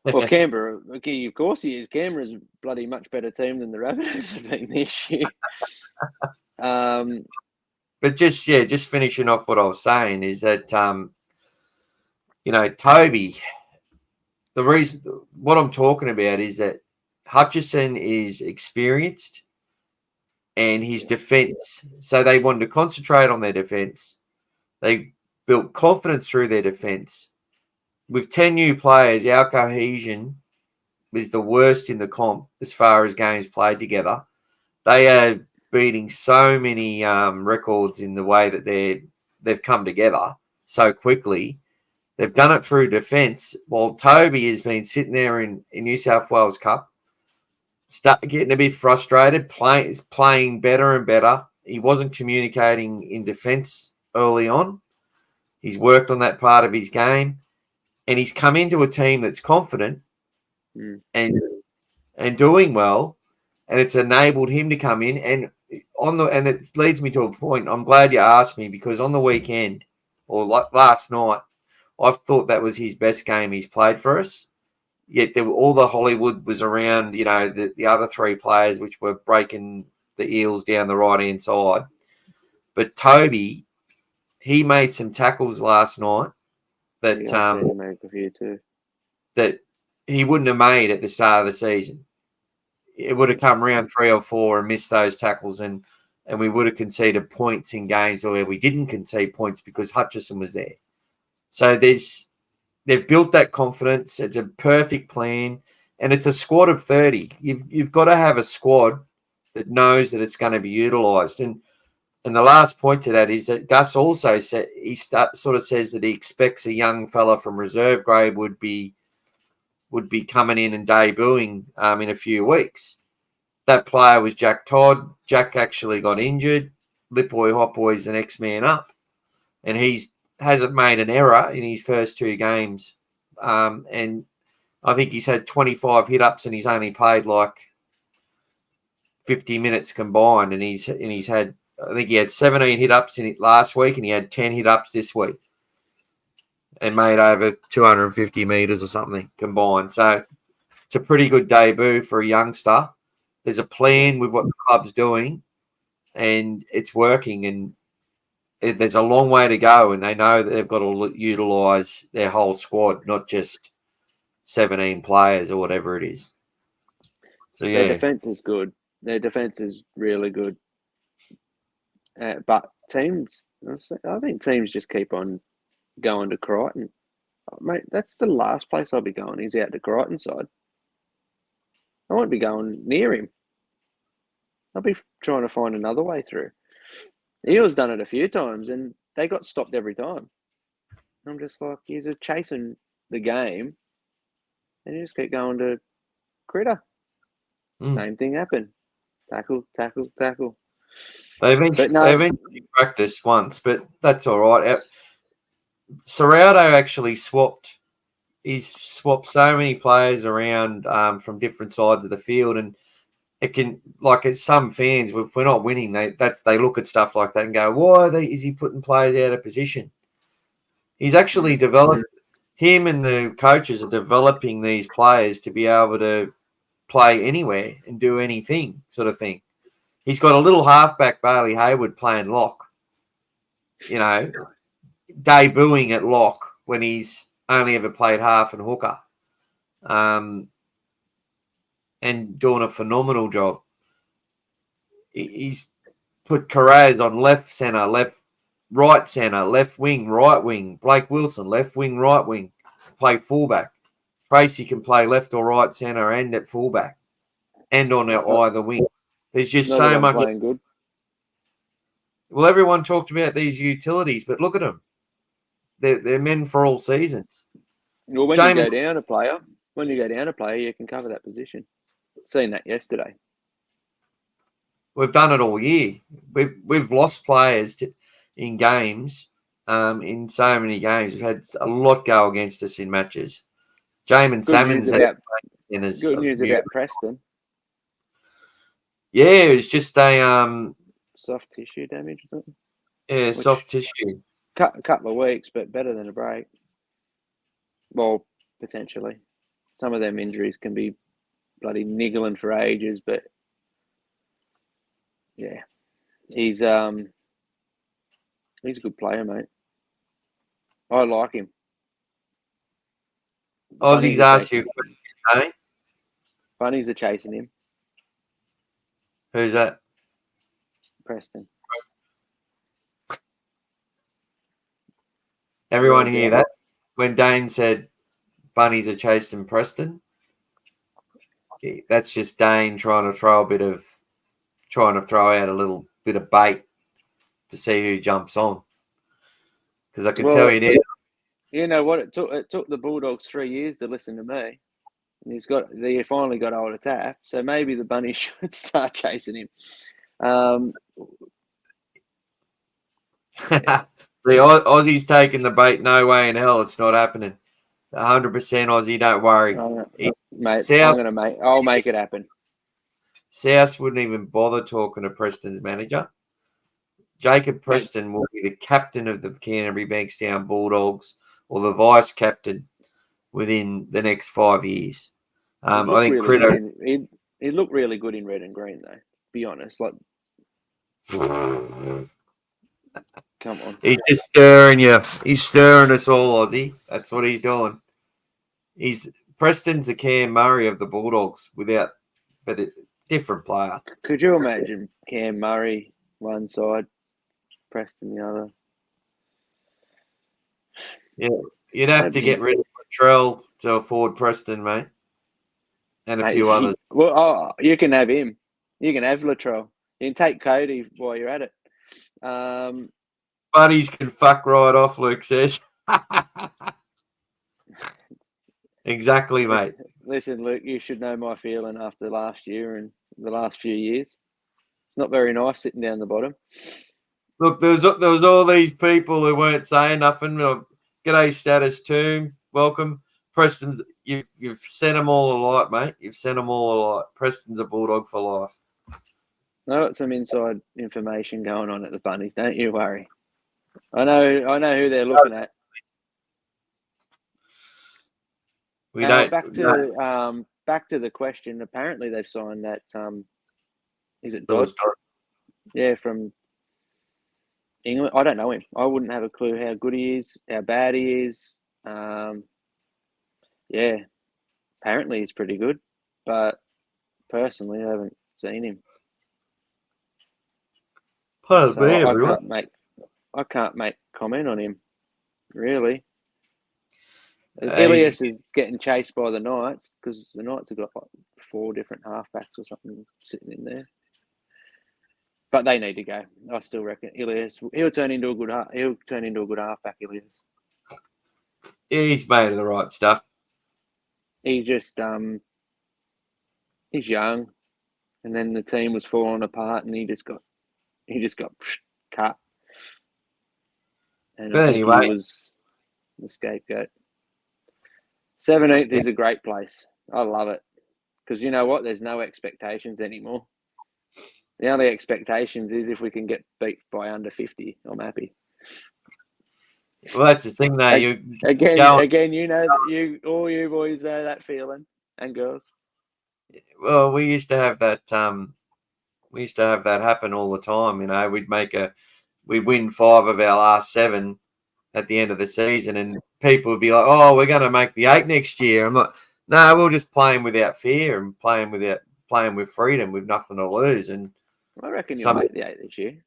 Well, Canberra, okay, of course he is. Canberra's a bloody much better team than the Rabbitohs have been this year. But just finishing off what I was saying is that Toby. The reason what I'm talking about is that Hutchison is experienced. And his defence. So they wanted to concentrate on their defence. They built confidence through their defence. With 10 new players, our cohesion was the worst in the comp as far as games played together. They are beating so many records in the way that they've come together so quickly. They've done it through defence, while Toby has been sitting there in New South Wales Cup, getting a bit frustrated, playing better and better. He wasn't communicating in defence early on. He's worked on that part of his game, and he's come into a team that's confident and doing well, and it's enabled him to come in. And it leads me to a point. I'm glad you asked me, because on the weekend or last night, I thought that was his best game he's played for us. Yet all the Hollywood was around, the other 3 players, which were breaking the Eels down the right-hand side. But Toby, he made some tackles last night that he made a few too. That he wouldn't have made at the start of the season. It would have come round 3 or 4 and missed those tackles, and we would have conceded points in games where we didn't concede points because Hutchison was there. So they've built that confidence. It's a perfect plan, and it's a squad of 30. You've got to have a squad that knows that it's going to be utilised. And the last point to that is that Gus also said says that he expects a young fella from reserve grade would be coming in and debuting in a few weeks. That player was Jack Todd. Jack actually got injured. Lipboy Hotboy's the next man up. and hasn't made an error in his first 2 games. And I think he's had 25 hit-ups and he's only played like 50 minutes combined, and he's had, I think he had 17 hit-ups in it last week, and he had 10 hit-ups this week and made over 250 metres or something combined. So it's a pretty good debut for a youngster. There's a plan with what the club's doing, and it's working, and there's a long way to go, and they know that they've got to utilise their whole squad, not just 17 players or whatever it is. So, yeah. Their defence is good. Their defence is really good. But teams, I think teams just keep on going to Crichton. Mate, that's the last place I'll be going. He's out to Crichton side. I won't be going near him. I'll be trying to find another way through. Eels done it a few times, and they got stopped every time. I'm just like, he's chasing the game, and you just keep going to Critter. Same thing happened. Tackle, tackle, tackle. They eventually practiced once, but that's all right. Serrauto actually swapped. He's swapped so many players around from different sides of the field, and it can, like, as some fans, if we're not winning, they look at stuff like that and go, "Why is he putting players out of position?" He's actually developed. Him and the coaches are developing these players to be able to play anywhere and do anything, sort of thing. He's got a little halfback, Bailey Hayward, playing lock, debuting at lock when he's only ever played half and hooker, and doing a phenomenal job. He's put Carraz on left centre, right centre, left wing, right wing. Blake Wilson, left wing, right wing, play fullback. Tracy can play left or right centre and at fullback and on either wing. There's just so much. Playing good. Well, everyone talked about these utilities, but look at them. They're men for all seasons. Well, when you go down a player, you can cover that position. Seen that yesterday. We've done it all year. We've lost players in games, in so many games. We've had a lot go against us in matches. Jamin Salmon's good news about Preston. Yeah, it was just a soft tissue damage or something. Yeah, soft tissue. A couple of weeks, but better than a break. Well, potentially. Some of them injuries can be bloody niggling for ages, but yeah, he's a good player, mate. I like him. Aussie's asked you a question, eh? Bunnies are chasing him. Who's that? Preston. Everyone hear that? When Dane said bunnies are chasing Preston, that's just Dane trying to throw out a little bit of bait to see who jumps on. Because I can tell you now. You know what? It took the Bulldogs 3 years to listen to me. And they finally got hold of Taff. So maybe the bunnies should start chasing him. The Aussie's taking the bait. No way in hell it's not happening. 100% Aussie, don't worry. Mate, I'll make it happen. South wouldn't even bother talking to Preston's manager. Jacob Preston will be the captain of the Canterbury Bankstown Bulldogs, or the vice captain within the next 5 years. I think Critter. He looked really good in red and green, though. Be honest, like. Come on. He's just stirring you. He's stirring us all, Aussie. That's what he's doing. Preston's the Cam Murray of the Bulldogs, but a different player. Could you imagine Cam Murray one side, Preston the other? Yeah, you'd have to get rid of Latrell to afford Preston, mate, and a few others. Well, you can have him. You can have Latrell. You can take Cody while you're at it. Buddies can fuck right off, Luke says. Exactly, mate. Listen, Luke, you should know my feeling after last year and the last few years. It's not very nice sitting down the bottom. Look, there was all these people who weren't saying nothing. G'day, Status Tomb. Welcome. Preston's, you've sent them all alight, mate. You've sent them all alight. Preston's a Bulldog for life. I got some inside information going on at the Bunnies. Don't you worry. I know who they're looking at. Back to the question. Apparently, they've signed that. Is it Dodd? Yeah, from England. I don't know him. I wouldn't have a clue how good he is, how bad he is. Yeah, apparently he's pretty good, but personally, I haven't seen him. I can't make comment on him, really. Ilias is getting chased by the Knights because the Knights have got like 4 different halfbacks or something sitting in there. But they need to go. I still reckon Ilias. He'll turn into a good halfback. Ilias. He's made of the right stuff. He just he's young, and then the team was falling apart, and he just got cut. And but anyway, he was the scapegoat. 17th is a great place. I love it because you know what? There's no expectations anymore. The only expectations is if we can get beat by under 50, I'm happy. Well, that's the thing, though. Again, you know that all you boys know that feeling, and girls. Well, we used to have that. We used to have that happen all the time. You know, we'd win 5 of our last 7 at the end of the season, and people would be like, "Oh, we're going to make the 8 next year." I'm like, "No, we're just playing without fear and playing with freedom, with nothing to lose." And I reckon you'll make the 8 this year.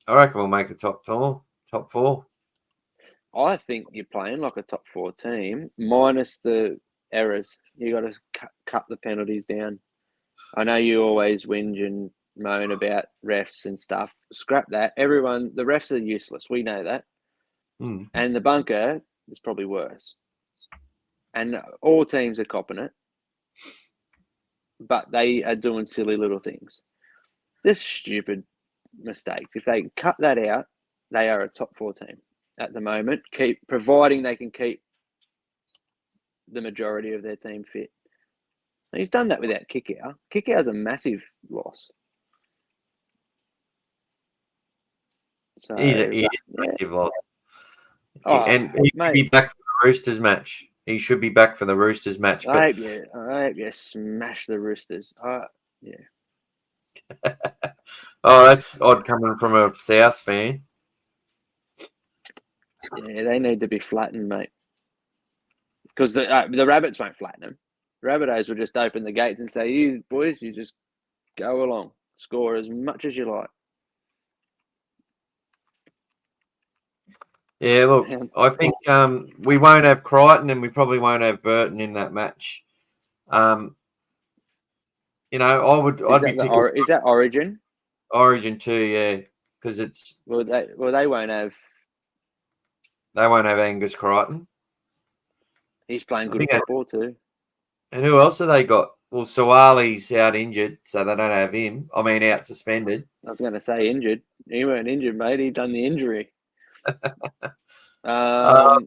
I reckon we'll make the top 4. I think you're playing like a top 4 team, minus the errors. You got to cut the penalties down. I know you always whinge and moan about refs and stuff. Scrap that. The refs are useless. We know that. And the bunker is probably worse. And all teams are copping it. But they are doing silly little things. Just stupid mistakes. If they cut that out, they are a top 4 team at the moment, providing they can keep the majority of their team fit. And he's done that without Kickout. Kickout's a massive loss. So, He's a massive loss. Oh, and he should be back for the Roosters match. He should be back for the Roosters match. I hope you smash the Roosters. Yeah. Oh, that's odd coming from a South fan. Yeah, they need to be flattened, mate. Because the Rabbits won't flatten them. The Rabbitohs will just open the gates and say, "You boys, you just go along, score as much as you like." Yeah, look, I think we won't have Crichton and we probably won't have Burton in that match. You know, Is that Origin? Origin too, yeah, because it's they won't have. They won't have Angus Crichton. He's playing good football too. And who else have they got? Well, Sawali's out injured, so they don't have him. I mean, out suspended. I was going to say injured. He weren't injured, mate. He done the injury. He'll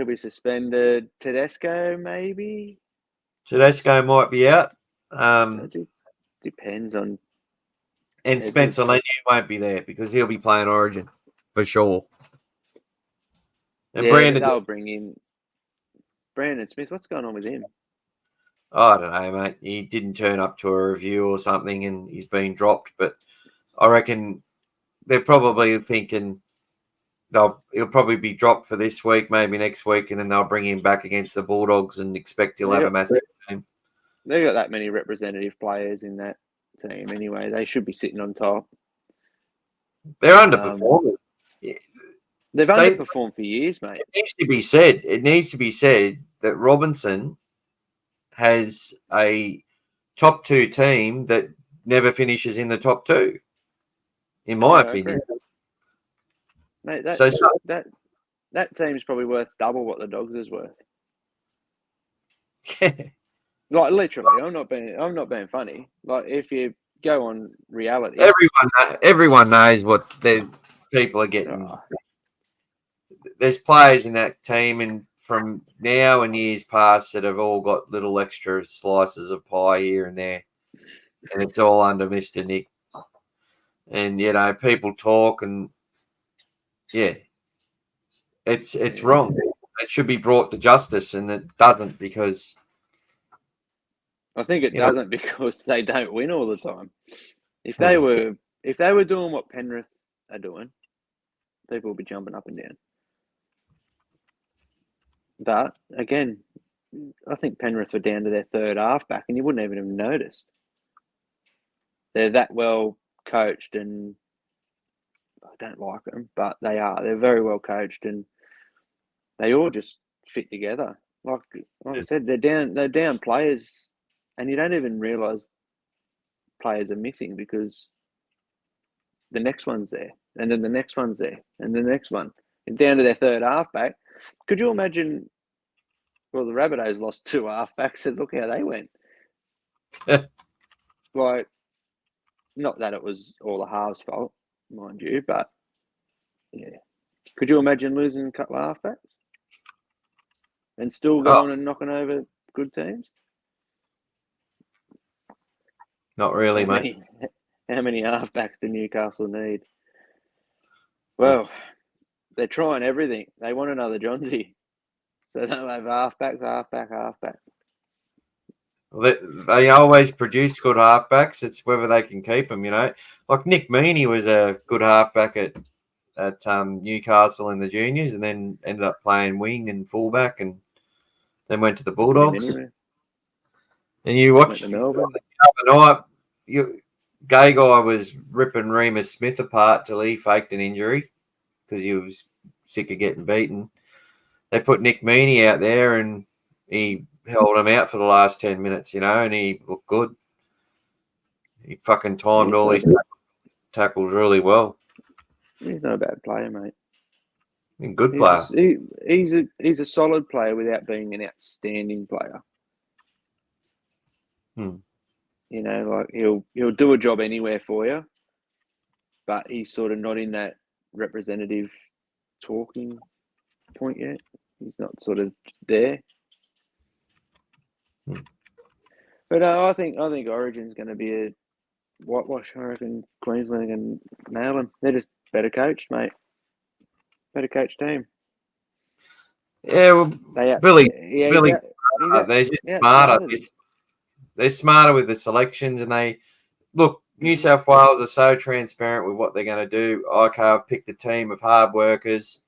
be suspended. Tedesco, maybe. Tedesco might be out. Depends on. And Spencer Leniu won't be there because he'll be playing Origin for sure. And they'll bring in Brandon Smith. What's going on with him? I don't know, mate. He didn't turn up to a review or something, and he's been dropped. But I reckon they're probably thinking he'll probably be dropped for this week, maybe next week, and then they'll bring him back against the Bulldogs and expect he'll have a massive game. They've got that many representative players in that team anyway. They should be sitting on top. They're underperforming. They've underperformed for years, mate. It needs to be said that Robinson has a top 2 team that never finishes in the top 2, in my opinion. Mate, that team's probably worth double what the Dogs is worth. Like literally, I'm not being funny. Like if you go on reality, everyone knows what people are getting. Oh, There's players in that team, and from now and years past, that have all got little extra slices of pie here and there, and it's all under Mr. Nick. And people talk, and it's wrong. It should be brought to justice, and it doesn't because I think it doesn't because they don't win all the time. If they were doing what Penrith are doing, people would be jumping up and down. But again, I think Penrith were down to their third halfback, and you wouldn't even have noticed. They're that well coached, and I don't like them, but they are. They're very well coached, and they all just fit together. Like I said, they're down players, and you don't even realise players are missing because the next one's there, and then the next one's there, and the next one. And down to their third halfback. Could you imagine? Well, the Rabbitohs lost two halfbacks, and look how they went. Like, not that it was all the halves' fault, mind you, but yeah. Could you imagine losing a couple of halfbacks and still going and knocking over good teams? Not really, mate. How many halfbacks do Newcastle need? Well, they're trying everything. They want another Johnsy. So they'll have halfback. They always produce good halfbacks. It's whether they can keep them, Like Nick Meaney was a good halfback at Newcastle in the juniors, and then ended up playing wing and fullback, and then went to the Bulldogs. And you watched the other night. Gay guy was ripping Remus Smith apart till he faked an injury because he was sick of getting beaten. They put Nick Meaney out there, and he held him out for the last 10 minutes, and he looked good. He fucking timed all his tackles really well. He's not a bad player, mate. Good player. He's a solid player without being an outstanding player. Like he'll do a job anywhere for you, but he's sort of not in that representative talking point yet. He's not sort of there. But I think Origin's going to be a whitewash. I reckon Queensland can nail them. They're just better coached, mate. Better coached team. Yeah, well, Billy, they're just smarter. They're smarter with the selections, and they look. New South Wales are so transparent with what they're going to do. I've picked a team of hard workers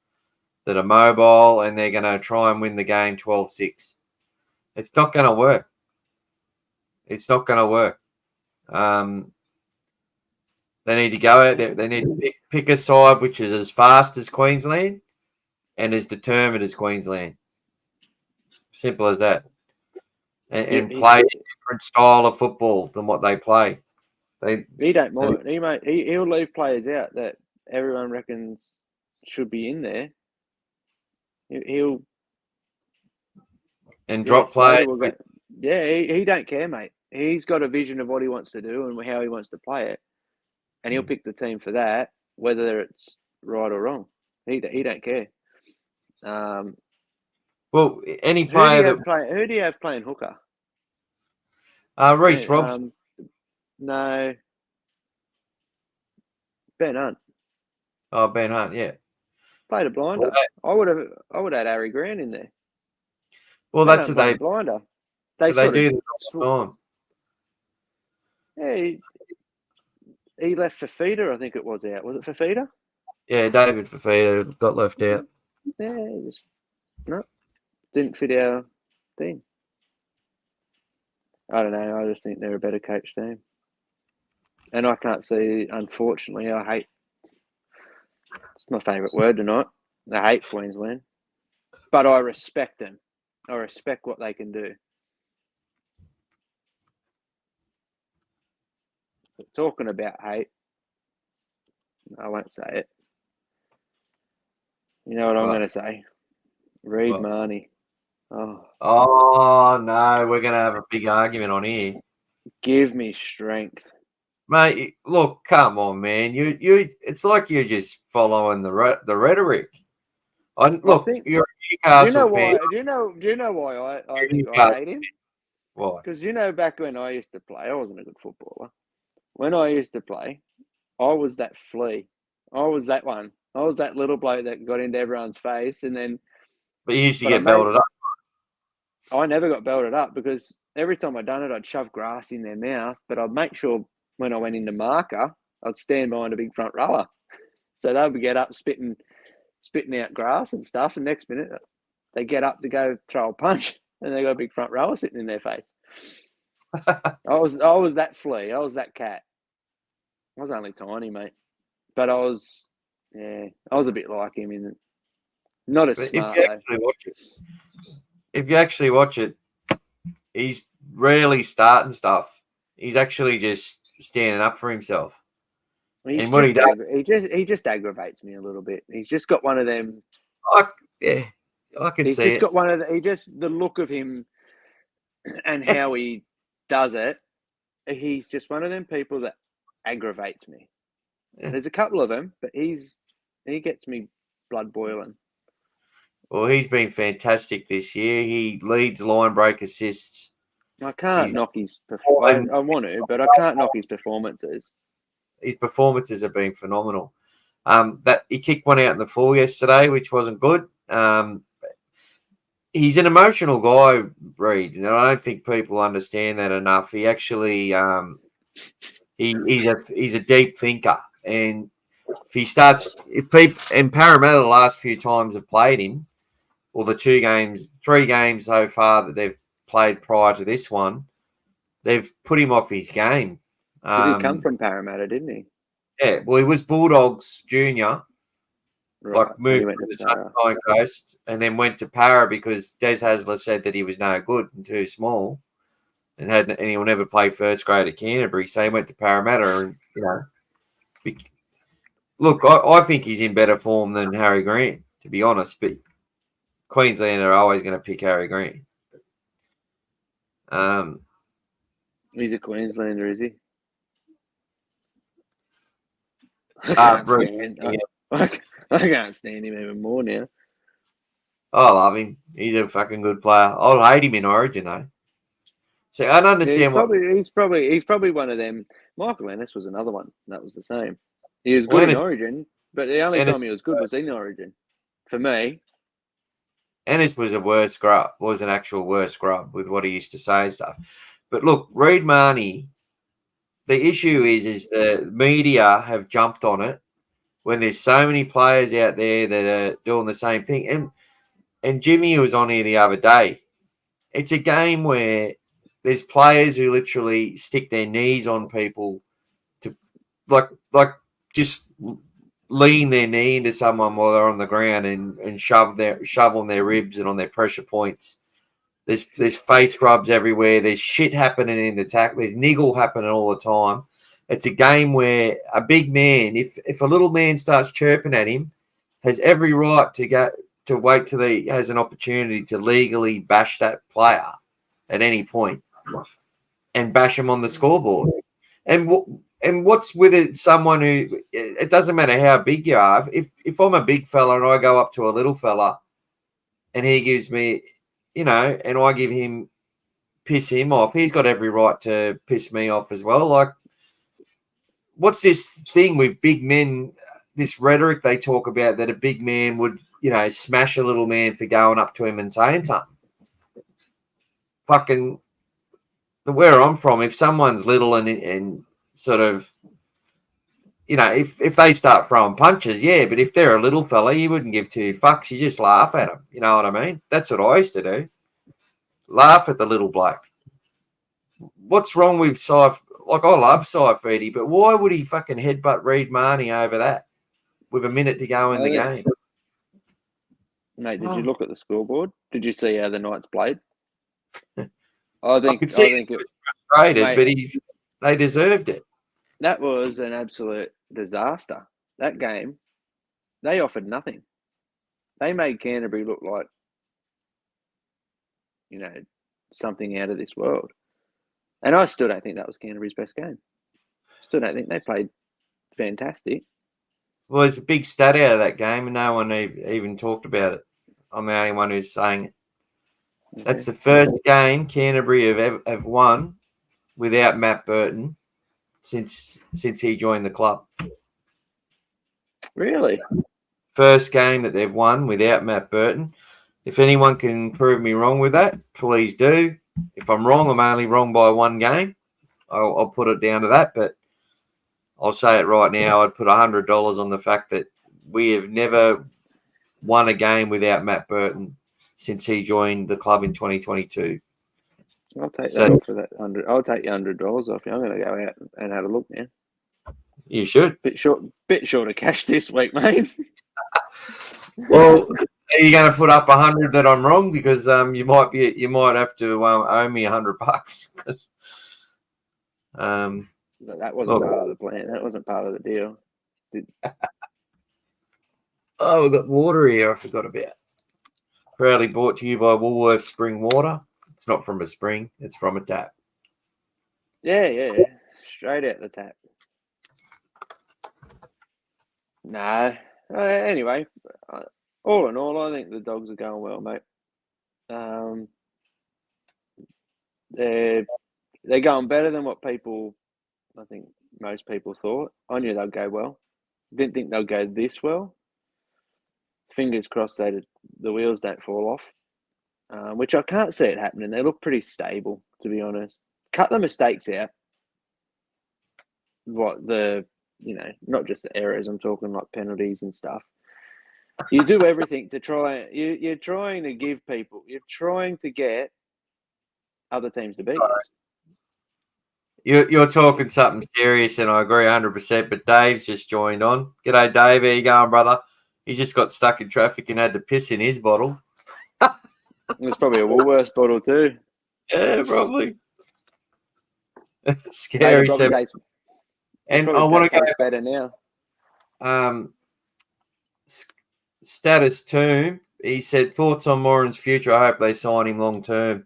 that are mobile, and they're going to try and win the game 12-6. It's not going to work. It's not going to work. They need to go out there. They need to pick a side which is as fast as Queensland and as determined as Queensland. Simple as that. And play a different style of football than what they play. He don't mind. He'll leave players out that everyone reckons should be in there. He'll drop players. He don't care, mate. He's got a vision of what he wants to do and how he wants to play it, and he'll pick the team for that, whether it's right or wrong. He don't care. Well, any player who do you have playing hooker? Reece Robson. No. Ben Hunt. Oh, Ben Hunt, yeah. Played a blinder. I would have had Harry Grant in there. Well, that's what they blinder. They do all the time. Yeah, he left for Fafita, I think it was out. Was it Fafita? Yeah, David Fafita got left out. Yeah, didn't fit our thing. I don't know. I just think they're a better coach team. And I can't see, unfortunately, it's my favourite word tonight. I hate Queensland. But I respect them. I respect what they can do. But talking about hate, I won't say it. You know what I'm going to say? Reed Marnie. Oh, no, we're going to have a big argument on here. Give me strength. Mate, look, come on, man. You. It's like you're just following the rhetoric. Look, think. you're a Do you Newcastle know fan. why? Do you know why I think I Newcastle. hate him? Why? Because back when I used to play, I wasn't a good footballer. When I used to play, I was that flea. I was that one. I was that little bloke that got into everyone's face, and then. But you used to But get belted up. I never got belted up because every time I'd done it, I'd shove grass in their mouth. But I'd make sure when I went into marker, I'd stand behind a big front rower, so they would get up spitting out grass and stuff. And next minute, they get up to go throw a punch, and they got a big front rower sitting in their face. I was that flea. I was that cat. I was only tiny, mate, but I was a bit like him in not as But smart if you actually watch it, he's rarely starting stuff. He's actually just standing up for himself. And what he does, he just aggravates me a little bit. He's just got one of them. I can He's see just it. got one of the look of him and how he does it. He's just one of them people that aggravates me. Yeah. There's a couple of them, but he gets me blood boiling. Well, he's been fantastic this year. He leads line break assists. I can't knock his. I want to, but I can't knock his performances. His performances have been phenomenal. That he kicked one out in the full yesterday, which wasn't good. He's an emotional guy, Reed, and I don't think people understand that enough. He actually, he's a deep thinker, and if people in Parramatta the last few times have played him, or the 3 games so far that they've played prior to this one, they've put him off his game. Because he come from Parramatta, didn't he? Yeah, well, he was Bulldogs junior, Right. like moved to the Sunshine Coast, and then went to Para because Des Hasler said that he was no good and too small, and he'll never play first grade at Canterbury, so he went to Parramatta, and look, I think he's in better form than Harry Grant, to be honest, but Queensland are always going to pick Harry Grant. He's a Queenslander, is he? I can't stand him even more now. I love him. He's a fucking good player. I'll hate him in Origin though. So I don't understand he's probably one of them. Michael Ennis was another one. That was the same. He was good in Origin, but the only time he was good was in Origin. For me, Ennis was an actual worse scrub with what he used to say and stuff. But look, Reid Marnie, the issue is the media have jumped on it when there's so many players out there that are doing the same thing. And Jimmy was on here the other day. It's a game where there's players who literally stick their knees on people to like just lean their knee into someone while they're on the ground and shove on their ribs and on their pressure points. There's face rubs everywhere. There's shit happening in the tackle. There's niggle happening all the time. It's a game where a big man, if a little man starts chirping at him, has every right to wait till he has an opportunity to legally bash that player at any point and bash him on the scoreboard. And what's with it? Someone who, it doesn't matter how big you are. If I'm a big fella and I go up to a little fella and he gives me, and I piss him off, he's got every right to piss me off as well. Like, what's this thing with big men, this rhetoric they talk about that a big man would, smash a little man for going up to him and saying something? Fucking, where I'm from, if someone's little and sort of, if they start throwing punches, yeah, but if they're a little fella, you wouldn't give 2 fucks. You just laugh at them. You know what I mean? That's what I used to do. Laugh at the little bloke. What's wrong with Like, I love Saifidi, but why would he fucking headbutt Reid Marnie over that with a minute to go in the game? Mate, did you look at the scoreboard? Did you see how the Knights played? I could see it was frustrated, mate, but they deserved it. That was an absolute disaster. That game, they offered nothing. They made Canterbury look like, something out of this world. And I still don't think that was Canterbury's best game. Still don't think they played fantastic. Well, there's a big stat out of that game, and no one even talked about it. I'm the only one who's saying it. Okay. That's the first game Canterbury have won without Matt Burton since he joined the club. Really? First game that they've won without Matt Burton. If anyone can prove me wrong with that, please do. If I'm wrong, I'm only wrong by one game. I'll put it down to that, but I'll say it right now. I'd put $100 on the fact that we have never won a game without Matt Burton since he joined the club in 2022. I'll take that off for that $100. I'll take your $100 off you. I'm going to go out and have a look now. You should. Bit short of cash this week, mate. Well, are you going to put up 100 that I'm wrong? Because you might have to owe me $100. No, that wasn't part of the plan. That wasn't part of the deal. Oh, we've got water here I forgot about. Proudly brought to you by Woolworths Spring Water. It's not from a spring. It's from a tap. Yeah. Straight out the tap. No. Anyway, all in all, I think the Dogs are going well, mate. They're going better than what I think most people thought. I knew they'd go well. Didn't think they'd go this well. Fingers crossed the wheels don't fall off, which I can't see it happening. They look pretty stable, to be honest. Cut the mistakes out. Not just the errors. I'm talking like penalties and stuff. You do everything to try. You're trying to give people. You're trying to get other teams to beat us. You're talking something serious, and I agree 100%. But Dave's just joined on. G'day, Dave. How you going, brother? He just got stuck in traffic and had to piss in his bottle. It's probably a Woolworths bottle too. Yeah, probably. Scary. And I want to go better now. Status Tomb. He said thoughts on Moran's future. I hope they sign him long term.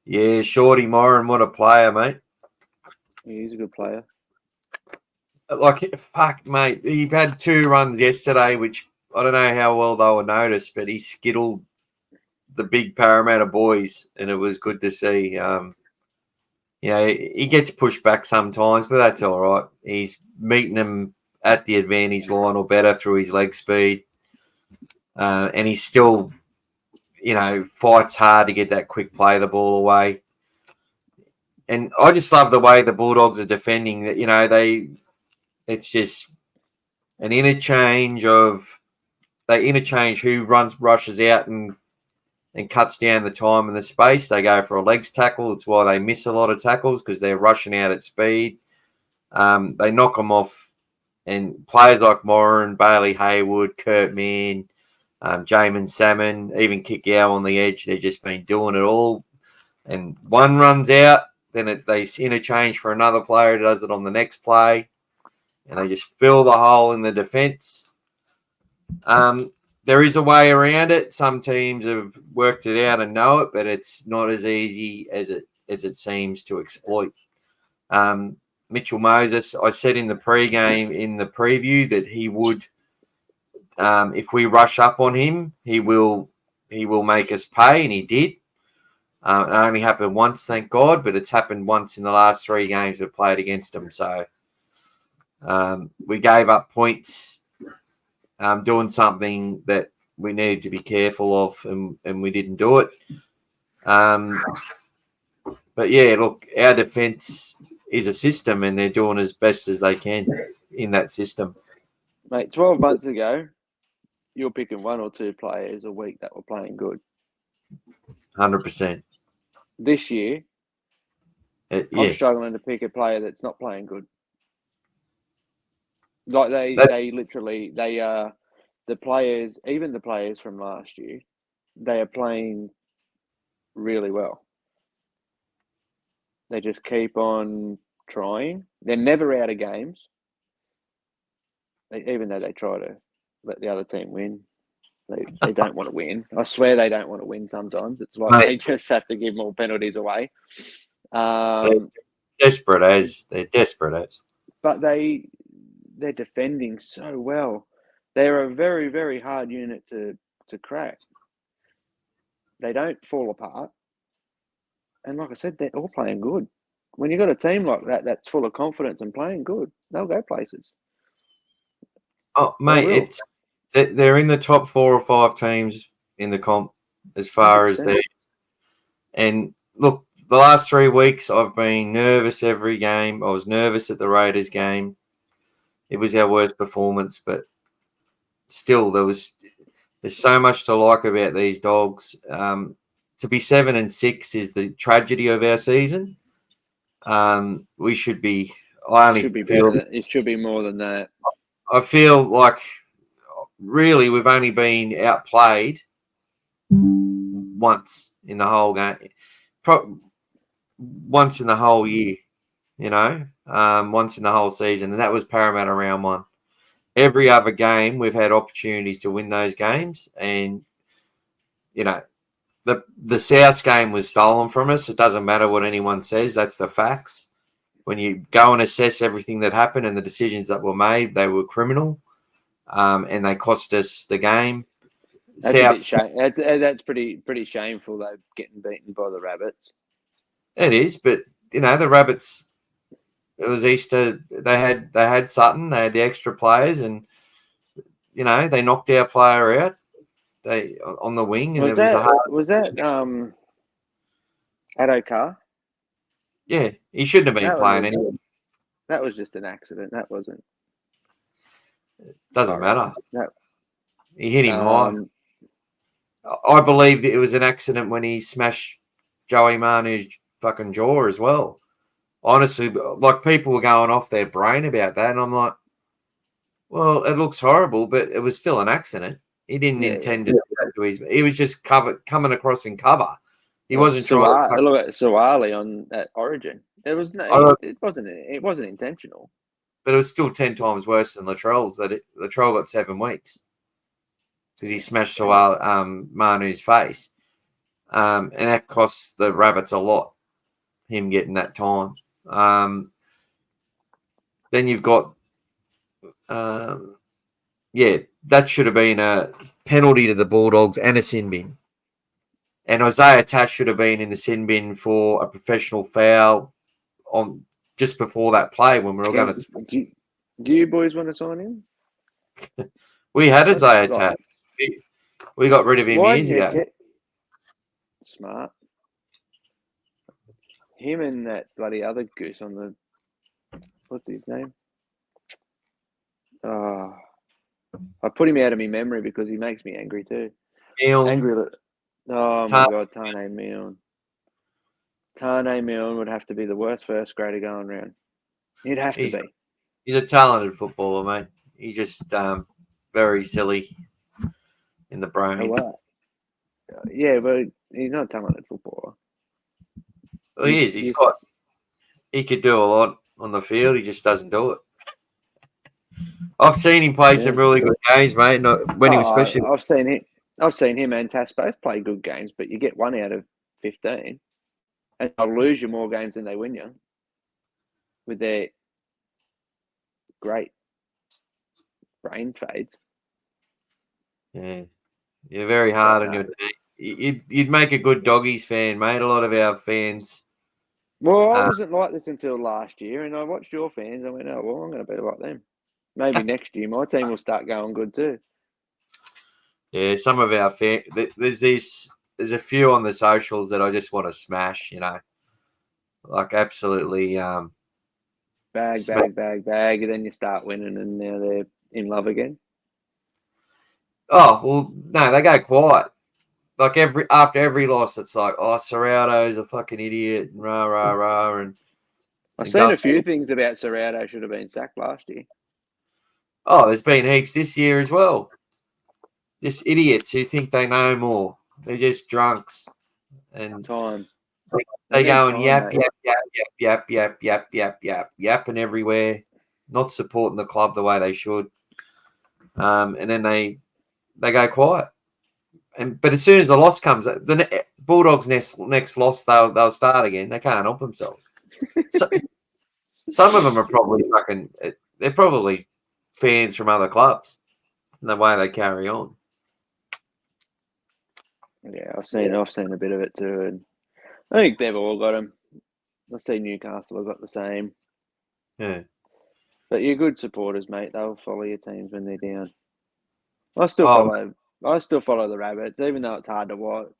Yeah, Shorty Moran, what a player, mate. He's a good player. Like, fuck, mate. He had 2 runs yesterday, which I don't know how well they were noticed, but he skittled the big Parramatta boys, and it was good to see. He gets pushed back sometimes, but that's all right. He's meeting them at the advantage line or better through his leg speed. And he still, fights hard to get that quick play the ball away. And I just love the way the Bulldogs are defending that, it's just an interchange who rushes out and cuts down the time and the space. They go for a legs tackle. It's why they miss a lot of tackles, because they're rushing out at speed. They knock them off. And players like Moran, Bailey Hayward, Kurt Mann, Jamin Salmon, even Kikau on the edge, they've just been doing it all. And one runs out, then they interchange for another player who does it on the next play. And they just fill the hole in the defence. There is a way around it. Some teams have worked it out and know it, but it's not as easy as it seems to exploit. Mitchell Moses, I said in the pre-game, in the preview, that he would, if we rush up on him, he will make us pay, and he did. It only happened once, thank God, but it's happened once in the last 3 games we've played against him. So we gave up points doing something that we needed to be careful of, and we didn't do it. But yeah, look, our defence is a system, and they're doing as best as they can in that system. Mate, 12 months ago, you were picking 1 or 2 players a week that were playing good. 100%. This year, I'm struggling to pick a player that's not playing good. Like the players, even the players from last year, they are playing really well. They just keep on trying. They're never out of games. Even though they try to let the other team win, they don't want to win. I swear they don't want to win sometimes. It's like they just have to give more penalties away. They're desperate as. but they're defending so well. They're a very, very hard unit to crack. They don't fall apart. And like I said, they're all playing good. When you've got a team like that that's full of confidence and playing good, they'll go places. Oh, mate, they're in the top 4 or 5 teams in the comp as far 100%. as they. And look, the last 3 weeks I've been nervous every game. I was nervous at the Raiders game. It was our worst performance, but still, there's so much to like about these Dogs. To be 7-6 is the tragedy of our season. We should be. It should be more than that. I feel like really we've only been outplayed once in the whole game, once in the whole year, once in the whole season, and that was Parramatta round 1. Every other game we've had opportunities to win those games, and the South game was stolen from us. It doesn't matter what anyone says; that's the facts. When you go and assess everything that happened and the decisions that were made, they were criminal, and they cost us the game. That's pretty shameful, though, getting beaten by the Rabbits. It is, but the Rabbits. It was Easter. They had Sutton. They had the extra players, and they knocked our player out. They on the wing, and was that Addo Carr? Yeah, he shouldn't have been playing anyway. That was just an accident. That wasn't. Doesn't matter. No. He hit him high. I believe that it was an accident when he smashed Joey Manu's fucking jaw as well. Honestly, like people were going off their brain about that, and I'm like, well, it looks horrible, but it was still an accident. He didn't intend to do that to his. He was just coming across in cover. He wasn't trying. Look at Suwali on that Origin. There was no. It wasn't intentional. But it was still 10 times worse than Latrell's. Latrell got 7 weeks because he smashed Manu's face, and that costs the Rabbits a lot. Him getting that time. Then you've got, that should have been a penalty to the Bulldogs and a sin bin. And Isaiah Tash should have been in the sin bin for a professional foul on just before that play when we were going to. Do you boys want to sign him? We had Isaiah Tash. We got rid of him years ago. Smart. Him and that bloody other goose on the. What's his name? I put him out of my memory because he makes me angry too. Angry. Oh my God, Tane Milne. Tane Milne would have to be the worst first grader going round. He'd have to be. He's a talented footballer, mate. He's just very silly in the brain. Oh, wow. Yeah, but he's not a talented footballer. Well, he is. He could do a lot on the field. He just doesn't do it. I've seen him play some really good games, mate. When he was especially. I've seen him and Tass both play good games, but you get 1 out of 15, and they'll lose you more games than they win you with their great brain fades. Yeah, you're very hard on your team. You'd make a good Doggies fan, mate. A lot of our fans. Well, I wasn't like this until last year, and I watched your fans. I went, oh, well, I'm going to be like them. Maybe next year my team will start going good too. Yeah, some of our fans. There's a few on the socials that I just want to smash. Like absolutely. Bag, and then you start winning, and now they're in love again. Oh well, no, they go quiet. Like after every loss, it's like, oh, Serrato's a fucking idiot, and rah rah rah. And I've seen a few things about Serrato should have been sacked last year. Oh, there's been heaps this year as well. Just idiots who think they know more. They're just drunks, and they go and yap, yapping everywhere, not supporting the club the way they should. And then they go quiet. But as soon as the loss comes, the Bulldogs' next loss, they'll start again. They can't help themselves. Some of them are probably they're probably fans from other clubs and the way they carry on. Yeah, I've seen a bit of it too, and I think they've all got them. I see Newcastle have got the same. Yeah. But you're good supporters, mate. They'll follow your teams when they're down. I still follow the Rabbits, even though it's hard to watch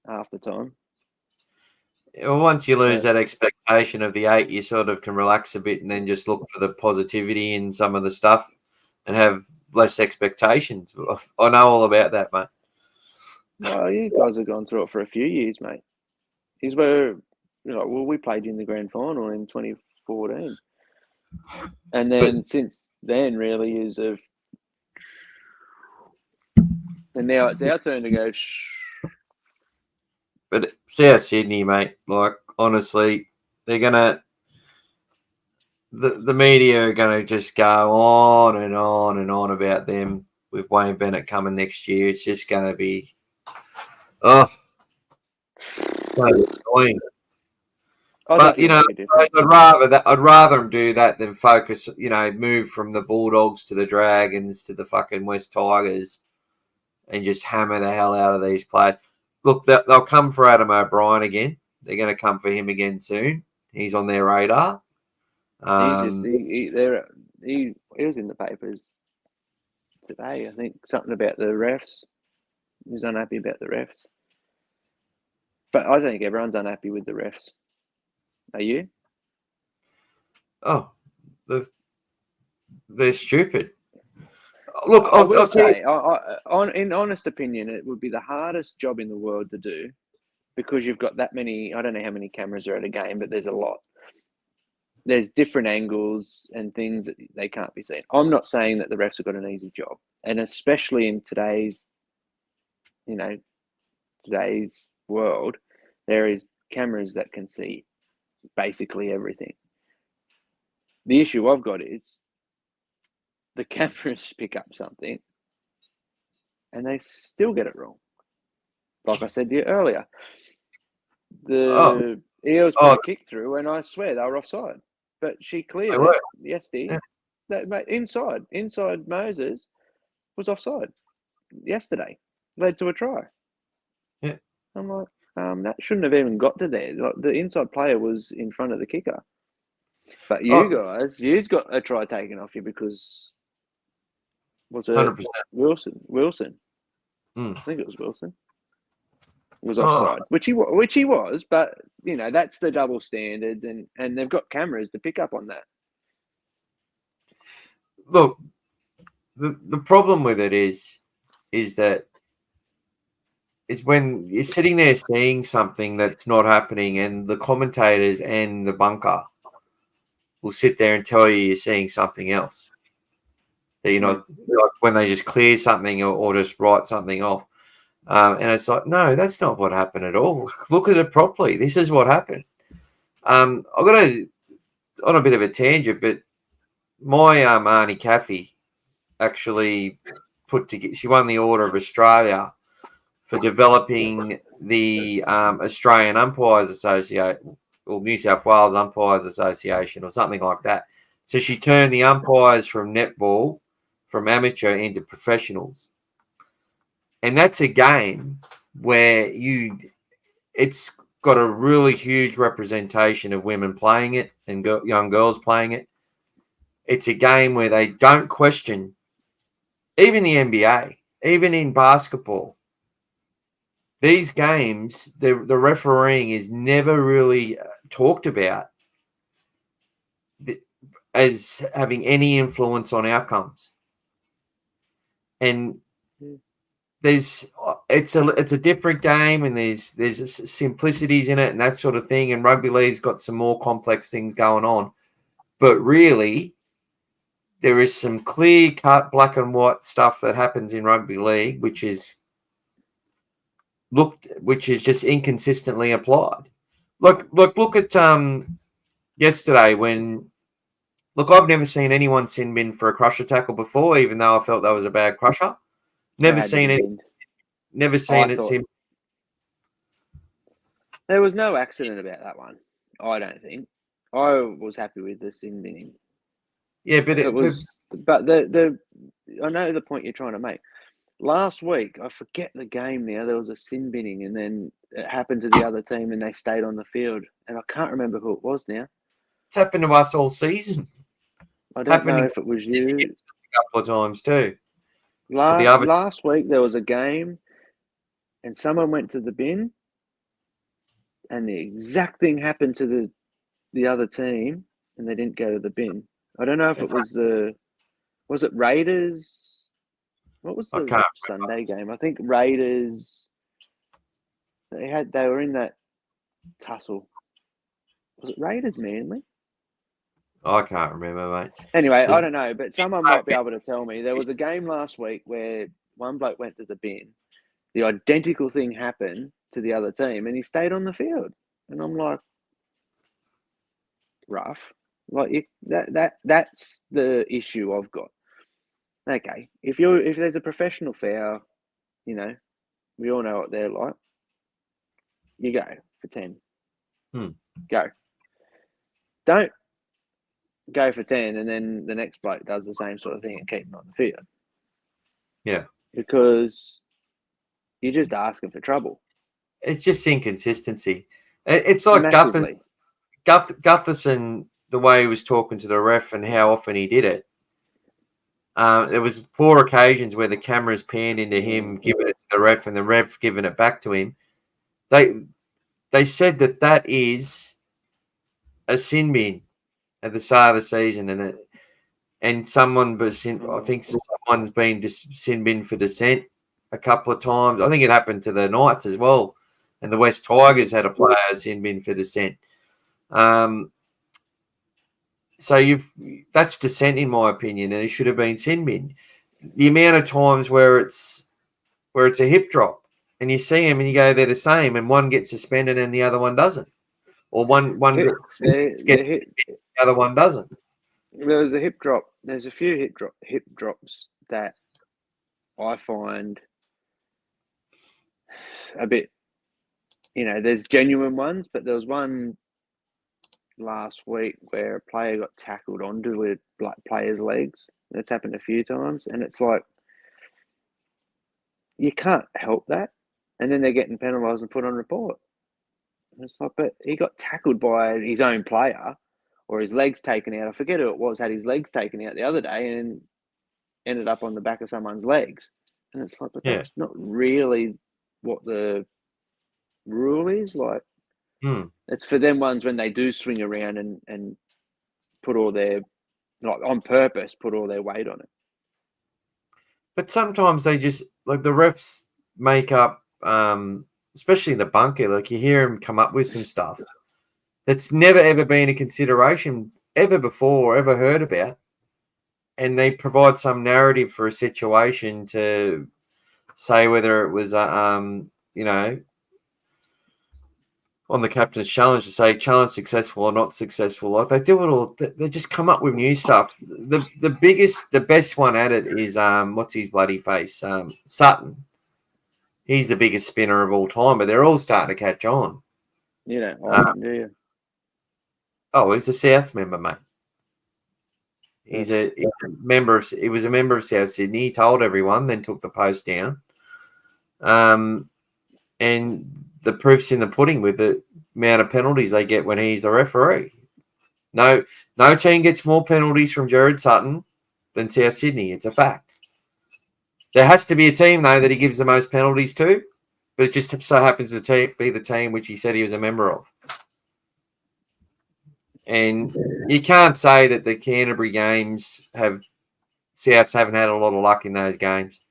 half the time. Well, once you lose that expectation of the 8, you sort of can relax a bit and then just look for the positivity in some of the stuff and have less expectations. I know all about that, mate. Well, you guys have gone through it for a few years, mate. We played in the grand final in 2014. And then since then, really, and now it's our turn to go. But South Sydney, mate, like, honestly, they're going to, the media are going to just go on and on and on about them with Wayne Bennett coming next year. It's just going to be, so annoying. But, I'd rather them do that than focus, move from the Bulldogs to the Dragons to the fucking West Tigers and just hammer the hell out of these players. Look, they'll come for Adam O'Brien again. They're going to come for him again soon. He's on their radar. He was in the papers today. I think something about the refs. He's unhappy about the refs. But I think everyone's unhappy with the refs. Are you? They're stupid. Look, I will say, in honest opinion, it would be the hardest job in the world to do because you've got that many. I don't know how many cameras are at a game, but there's a lot. There's different angles and things that they can't be seen. I'm not saying that the refs have got an easy job, and especially in today's world, there is cameras that can see basically everything. The issue I've got is the cameras pick up something and they still get it wrong. Like I said to you earlier, the Eels put a kick through and I swear they were offside. But she cleared it yesterday. Yeah. Inside Moses was offside yesterday. Led to a try. Yeah. I'm like, that shouldn't have even got to there. Like, the inside player was in front of the kicker. But you've got a try taken off you because was it 100%. Wilson? Mm. I think it was Wilson. Was offside, which he was, but that's the double standards, and they've got cameras to pick up on that. Look, the problem with it is that is when you're sitting there seeing something that's not happening, and the commentators and the bunker will sit there and tell you're seeing something else. That like when they just clear something or just write something off. And it's like, no, that's not what happened at all. Look at it properly. This is what happened. I've got on a bit of a tangent, but my Auntie Kathy actually she won the Order of Australia for developing the Australian Umpires Association or New South Wales Umpires Association or something like that. So she turned the umpires from netball, from amateur into professionals. And that's a game where it's got a really huge representation of women playing it and young girls playing it. It's a game where they don't question, even the NBA, even in basketball. These games, the refereeing is never really talked about as having any influence on outcomes. And it's a different game, and there's simplicities in it and that sort of thing. And rugby league's got some more complex things going on, but really, there is some clear-cut black and white stuff that happens in rugby league, which is just inconsistently applied. Look at yesterday when. Look, I've never seen anyone sin bin for a crusher tackle before, even though I felt that was a bad crusher. Never seen it. Never seen it. There was no accident about that one. I don't think. I was happy with the sin binning. Yeah, but It was, but I know the point you're trying to make. Last week, I forget the game now. There was a sin binning, and then it happened to the other team, and they stayed on the field. And I can't remember who it was now. it's happened to us all season. I don't know if it was you. A couple of times too. For the other, Last week, there was a game, and someone went to the bin, and the exact thing happened to the other team, and they didn't go to the bin. I don't know if it was was it Raiders? What was I the can't Sunday game? I think Raiders. They were in that tussle. Was it Raiders Manly? I can't remember, mate. Anyway, I don't know, but someone might be able to tell me. There was a game last week where one bloke went to the bin. The identical thing happened to the other team, and he stayed on the field. And I'm like, rough. Like that's the issue I've got. Okay, if there's a professional foul, you know, we all know what they're like. You go for 10. Go. Don't go for 10 and then the next bloke does the same sort of thing and keep him on the field. Yeah. Because you're just asking for trouble. It's just inconsistency. It's like Gutherson, the way he was talking to the ref and how often he did it. There was 4 occasions where the cameras panned into him, giving it to the ref, and the ref giving it back to him. They said that is a sin bin at the start of the season, and someone was I think someone's been sin bin for dissent a couple of times. I think it happened to the Knights as well, and the West Tigers had a player sin bin for dissent. So that's dissent in my opinion, and it should have been sin bin. The amount of times where it's a hip drop, and you see them and you go they're the same, and one gets suspended and the other one doesn't, or one gets the other one doesn't. There was a hip drop. There's a few hip drops that I find a bit. There's genuine ones, but there was one last week where a player got tackled onto a player's legs. That's happened a few times, and it's like you can't help that. And then they're getting penalised and put on report. And it's like, but he got tackled by his own player, or his legs taken out. I forget who it was. Had his legs taken out the other day and ended up on the back of someone's legs. And it's like, but that's not really what the rule is. Like, it's for them ones when they do swing around and put all their, on purpose, put all their weight on it. But sometimes they just, like, the refs make up, especially in the bunker, like you hear them come up with some stuff that's never ever been a consideration ever before or ever heard about. And they provide some narrative for a situation to say whether it was, on the captain's challenge, to say challenge successful or not successful. Like, they do it all. They just come up with new stuff. The best one at it is, what's his bloody face? Sutton. He's the biggest spinner of all time, but they're all starting to catch on. Do you? Oh, he's a South member, mate. He's a member of. He was a member of South Sydney. He told everyone, then took the post down. And the proof's in the pudding with the amount of penalties they get when he's the referee. No team gets more penalties from Jared Sutton than South Sydney. It's a fact. There has to be a team, though, that he gives the most penalties to, but it just so happens to be the team which he said he was a member of. And you can't say that the Canterbury games Souths haven't had a lot of luck in those games.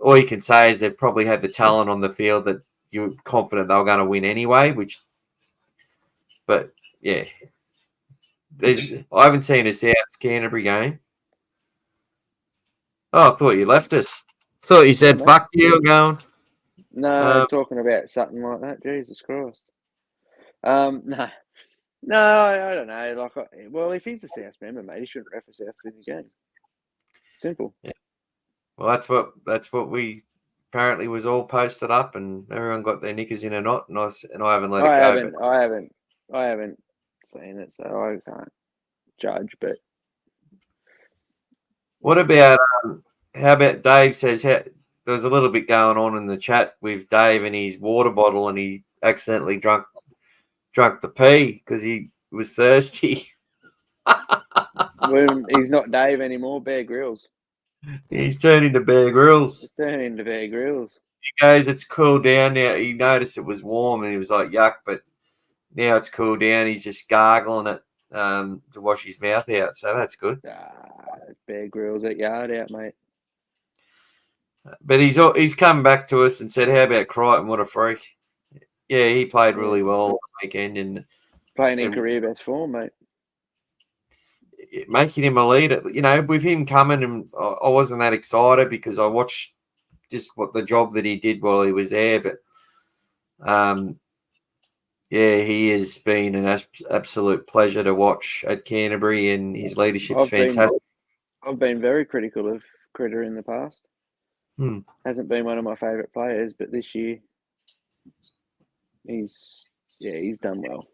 All you can say is they've probably had the talent on the field that you're confident they were going to win anyway, but yeah. I haven't seen a Souths Canterbury game. Oh, I thought you left us. Thought you said, fuck you, going. No, talking about something like that. Jesus Christ. No, I don't know. Well, if he's a South member, mate, he shouldn't ref a South Sydney game. Simple. Yeah. Well, that's what we apparently was all posted up, and everyone got their knickers in a knot, and I haven't let it go. I haven't seen it, so I can't judge. But What about how about Dave says there was a little bit going on in the chat with Dave and his water bottle, and he accidentally drunk the pee because he was thirsty. when he's not Dave anymore, Bear Grylls. He's turned into Bear Grylls. It's turning into Bear Grylls. He goes, it's cooled down now. He noticed it was warm and he was like, yuck, but now it's cooled down. He's just gargling it to wash his mouth out. So that's good. Bear Grylls at yard out, mate. But he's come back to us and said, how about Crichton? What a freak. Yeah, he played really well on the weekend. And playing in career best form, mate. Making him a leader. You know, with him coming, and I wasn't that excited because I watched just what the job that he did while he was there. But, yeah, he has been an absolute pleasure to watch at Canterbury, and his leadership's fantastic. I've been very critical of Critter in the past. Hasn't been one of my favourite players, but this year he's done well.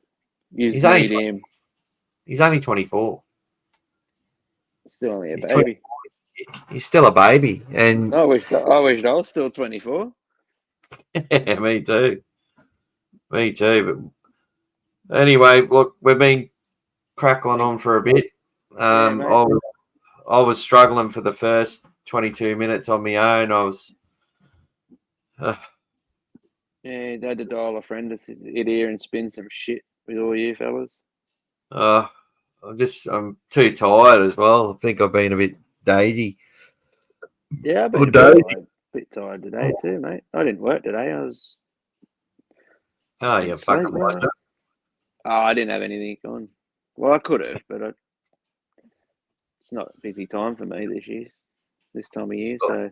He's only 24. Still only a baby. He's still a baby, and I wish I was still 24. Yeah, me too. But anyway, look, we've been crackling on for a bit. I was struggling for the first 22 minutes on my own. I was. Yeah, they had to dial a friend to sit here and spin some shit with all you fellas. I'm too tired as well. I think I've been a bit daisy. Yeah, I've been a bit tired today too, mate. I didn't work today. I was. Oh, yeah, fucking right. I didn't have anything on. Well, I could have, but it's not a busy time for me this time of year. So,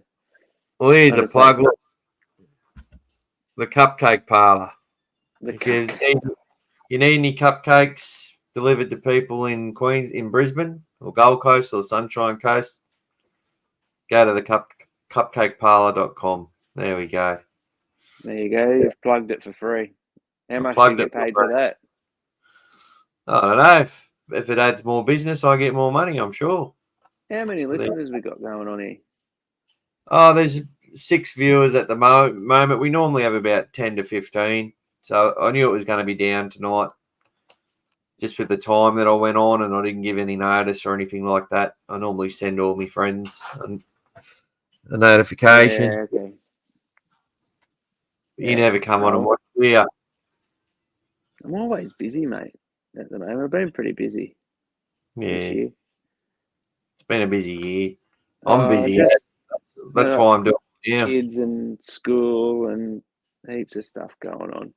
well, here's the plug. Look, the Cupcake Parlour. If you need any cupcakes delivered to people in Brisbane or Gold Coast or the Sunshine Coast, go to the cupcakeparlour.com. There we go. There you go. You've plugged it for free. How much do you get paid for that? I don't know. If it adds more business, I get more money, I'm sure. How many listeners we got going on here? Oh, there's 6 viewers at the moment. We normally have about 10 to 15. So I knew it was going to be down tonight. Just with the time that I went on, and I didn't give any notice or anything like that. I normally send all my friends a notification. Yeah, okay. You never come on and watch. Yeah. I'm always busy, mate. At the moment, I've been pretty busy. Yeah. It's been a busy year. I'm busy. That's why I'm doing it. Yeah. Kids and school and heaps of stuff going on.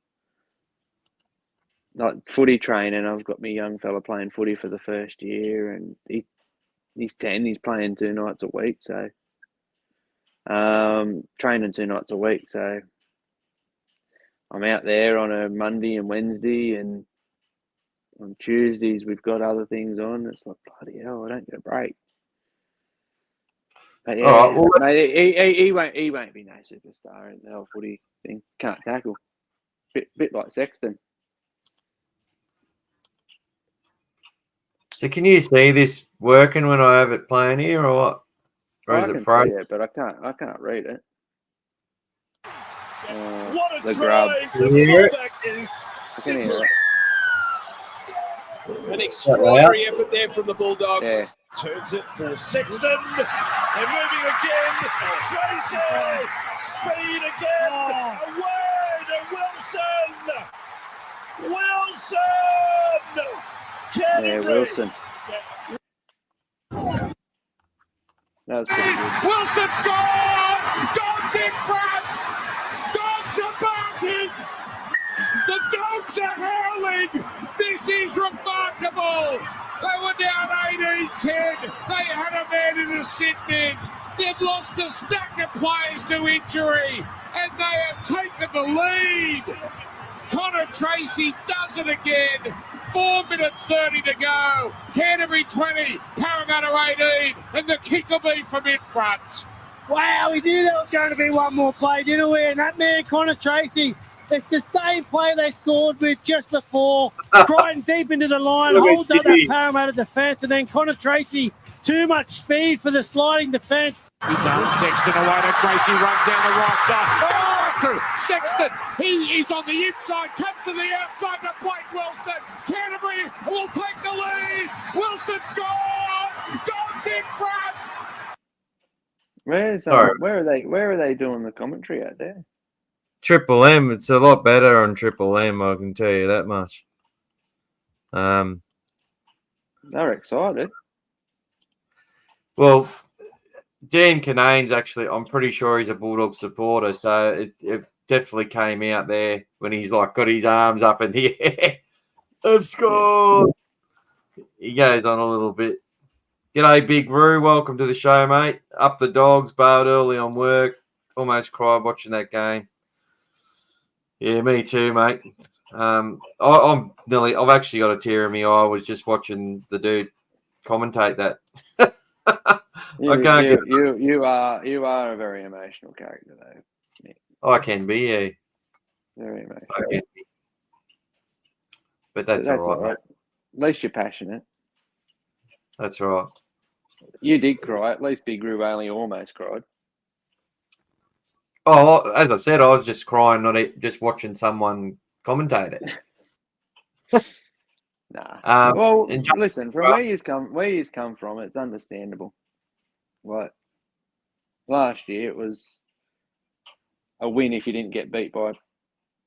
Like footy training, I've got my young fella playing footy for the first year, and he's 10. He's playing 2 nights a week, so training 2 nights a week. So I'm out there on a Monday and Wednesday, and on Tuesdays we've got other things on. It's like, bloody hell, I don't get a break. But yeah, mate, he won't be no superstar in the whole footy thing. Can't tackle. Bit like Sexton. So can you see this working when I have it playing here, or what? Or is it frozen? Yeah, but I can't read it. What a the try! grub. The fullback is sitting. An extraordinary effort there from the Bulldogs. Yeah. Turns it for Sexton. They're moving again. Tracy, speed again. Away to Wilson. Yeah, Wilson. That was pretty good. Wilson scores! Dogs in front! Dogs are barking! The Dogs are howling! This is remarkable! They were down 18-10. They had a man in the sit bin. They've lost a stack of players to injury, and they have taken the lead. Connor Tracy does it again. 4 minutes 30 to go. Canterbury 20, Parramatta 18, and the kick will be from in front. Wow, we knew there was going to be one more play, didn't we? And that man, Connor Tracy, It's the same play they scored with just before. Crichton deep into the line, holds up that Parramatta defence, and then Connor Tracy, too much speed for the sliding defence. He done. Sexton away to Tracy, runs down the right side. Oh, through. Sexton, he is on the inside, comes to the outside to Blake Wilson. Canterbury will take the lead. Wilson scores. Dogs in front. Where are they doing the commentary out there? Triple M, it's a lot better on Triple M, I can tell you that much. They're excited. Well, Dan Canane's actually, I'm pretty sure he's a Bulldog supporter, so it definitely came out there when he's like got his arms up in the air. I've scored. He goes on a little bit. G'day, Big Roo. Welcome to the show, mate. Up the Dogs, bailed early on work. Almost cried watching that game. Yeah, me too, mate. I've actually got a tear in my eye. I was just watching the dude commentate that. You are a very emotional character, though. Yeah. I can be, yeah. Very emotional. I can be. But that's all right, mate. At least you're passionate. That's right. You did cry. At least Big Roo only almost cried. Oh, as I said, I was just crying, not just watching someone commentate it. Nah. Listen, from where you come from, it's understandable. Like last year, it was a win if you didn't get beat by,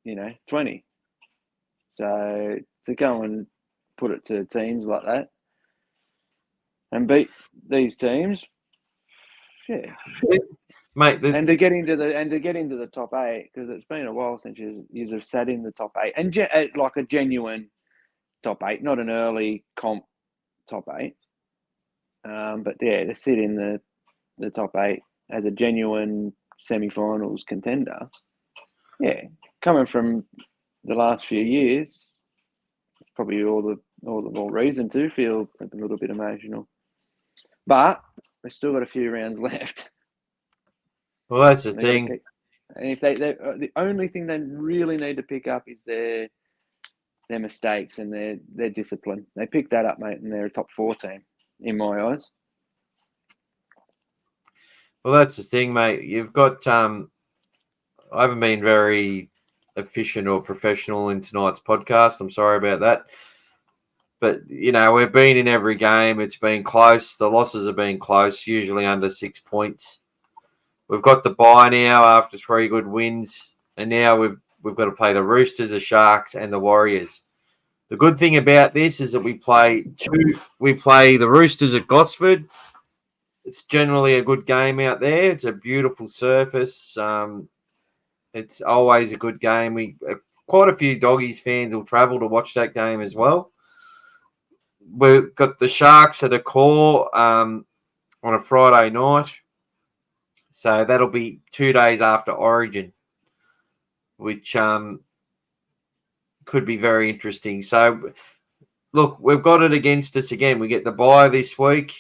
20. So to go and put it to teams like that and beat these teams, yeah. Mate, and to get into the top 8, because it's been a while since you have sat in the top 8 and like a genuine top 8, not an early comp top 8. But yeah, to sit in the top 8 as a genuine semi-finals contender, yeah, coming from the last few years, it's probably all the more reason to feel a little bit emotional. But we've still got a few rounds left. Well, that's the thing. And if they the only thing they really need to pick up is their mistakes and their discipline. They pick that up, mate, and they're a top 4 team in my eyes. Well, that's the thing, mate. You've got I haven't been very efficient or professional in tonight's podcast. I'm sorry about that. But, we've been in every game. It's been close. The losses have been close, usually under 6 points. We've got the bye now after 3 good wins, and now we've got to play the Roosters, the Sharks, and the Warriors. The good thing about this is that we play the Roosters at Gosford. It's generally a good game out there. It's a beautiful surface. It's always a good game. Quite a few Doggies fans will travel to watch that game as well. We've got the Sharks at a core on a Friday night. So that'll be 2 days after Origin, which could be very interesting. So, look, we've got it against us again. We get the bye this week,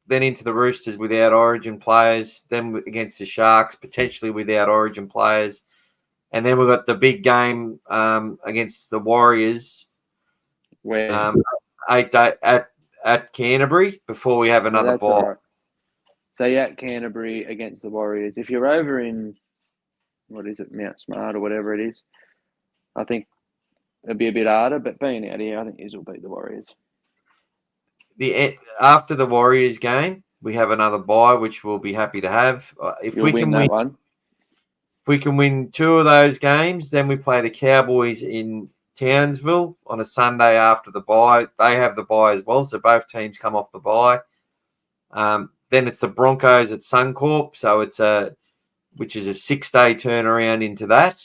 then into the Roosters without Origin players, then against the Sharks, potentially without Origin players. And then we've got the big game against the Warriors Where 8 day at Canterbury before we have another bye. Right. So you're at Canterbury against the Warriors. If you're over in, Mount Smart or whatever it is, I think it'd be a bit harder. But being out here, I think yous will beat the Warriors. After the Warriors game, we have another bye, which we'll be happy to have. If we can win 2 of those games, then we play the Cowboys in Townsville on a Sunday after the bye. They have the bye as well, so both teams come off the bye. Then it's the Broncos at Suncorp, so which is a 6-day turnaround into that.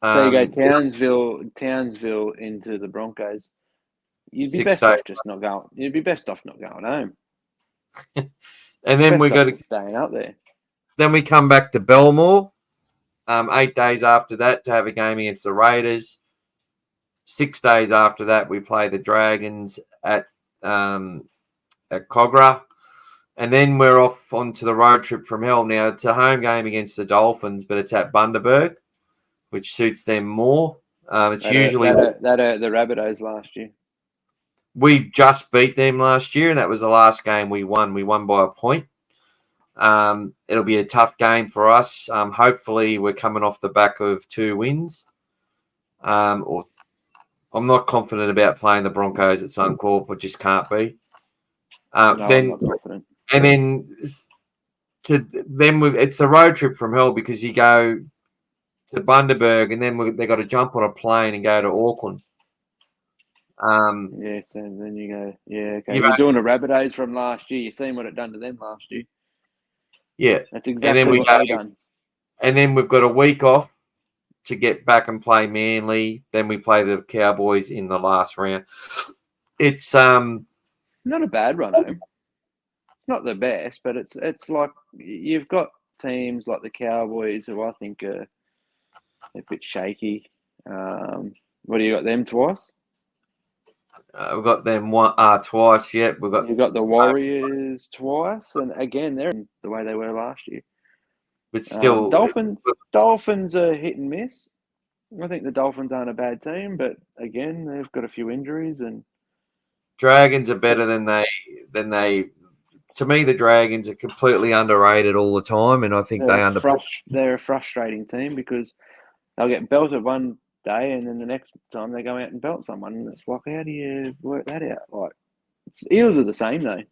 So you go Townsville into the Broncos. You'd be best off not going home. And then we got staying up there. Then we come back to Belmore. 8 days after that to have a game against the Raiders. 6 days after that, we play the Dragons at Cogra. And then we're off onto the road trip from hell. Now, it's a home game against the Dolphins, but it's at Bundaberg. which suits them more. It's That usually the Rabbitohs last year. we just beat them last year, and that was the last game we won. We won by a point. It'll be a tough game for us. Hopefully, we're coming off the back of 2 wins. Or I'm not confident about playing the Broncos at Suncorp. I just can't be. No, I'm not confident. And then it's the road trip from hell because you go to Bundaberg and then they got to jump on a plane and go to Auckland. Yeah, so then you go, yeah, okay. You're doing a Rabbitohs from last year. You've seen what it done to them last year. Yeah. That's exactly what they done. And then we've got a week off to get back and play Manly. Then we play the Cowboys in the last round. It's not a bad run home. It's not the best, but it's like you've got teams like the Cowboys who I think are a bit shaky. What do you got them twice? We've got them twice. Yet you've got the Warriors twice, and again they're the way they were last year. But still, Dolphins are hit and miss. I think the Dolphins aren't a bad team, but again they've got a few injuries and. Dragons are better than they. To me, the Dragons are completely underrated all the time, and I think they're a frustrating team because they'll get belted one day, and then the next time they go out and belt someone, and it's like, how do you work that out? Like, Eels are the same though.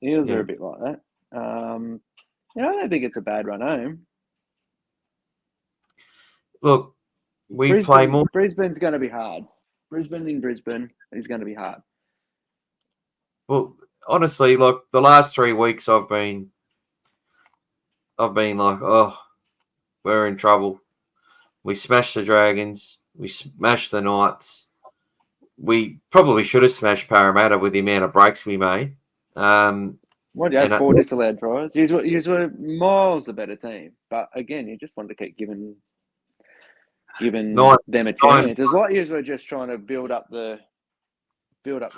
Eels are a bit like that. I don't think it's a bad run home. Look, play more. Brisbane's going to be hard. Brisbane is going to be hard. Well, honestly, look, the last 3 weeks I've been like, oh, we're in trouble. We smashed the Dragons. We smashed the Knights. We probably should have smashed Parramatta with the amount of breaks we made. You had 4 disallowed tries. You were miles the better team, but again, you just wanted to keep giving them a chance. It's like you were just trying to build up the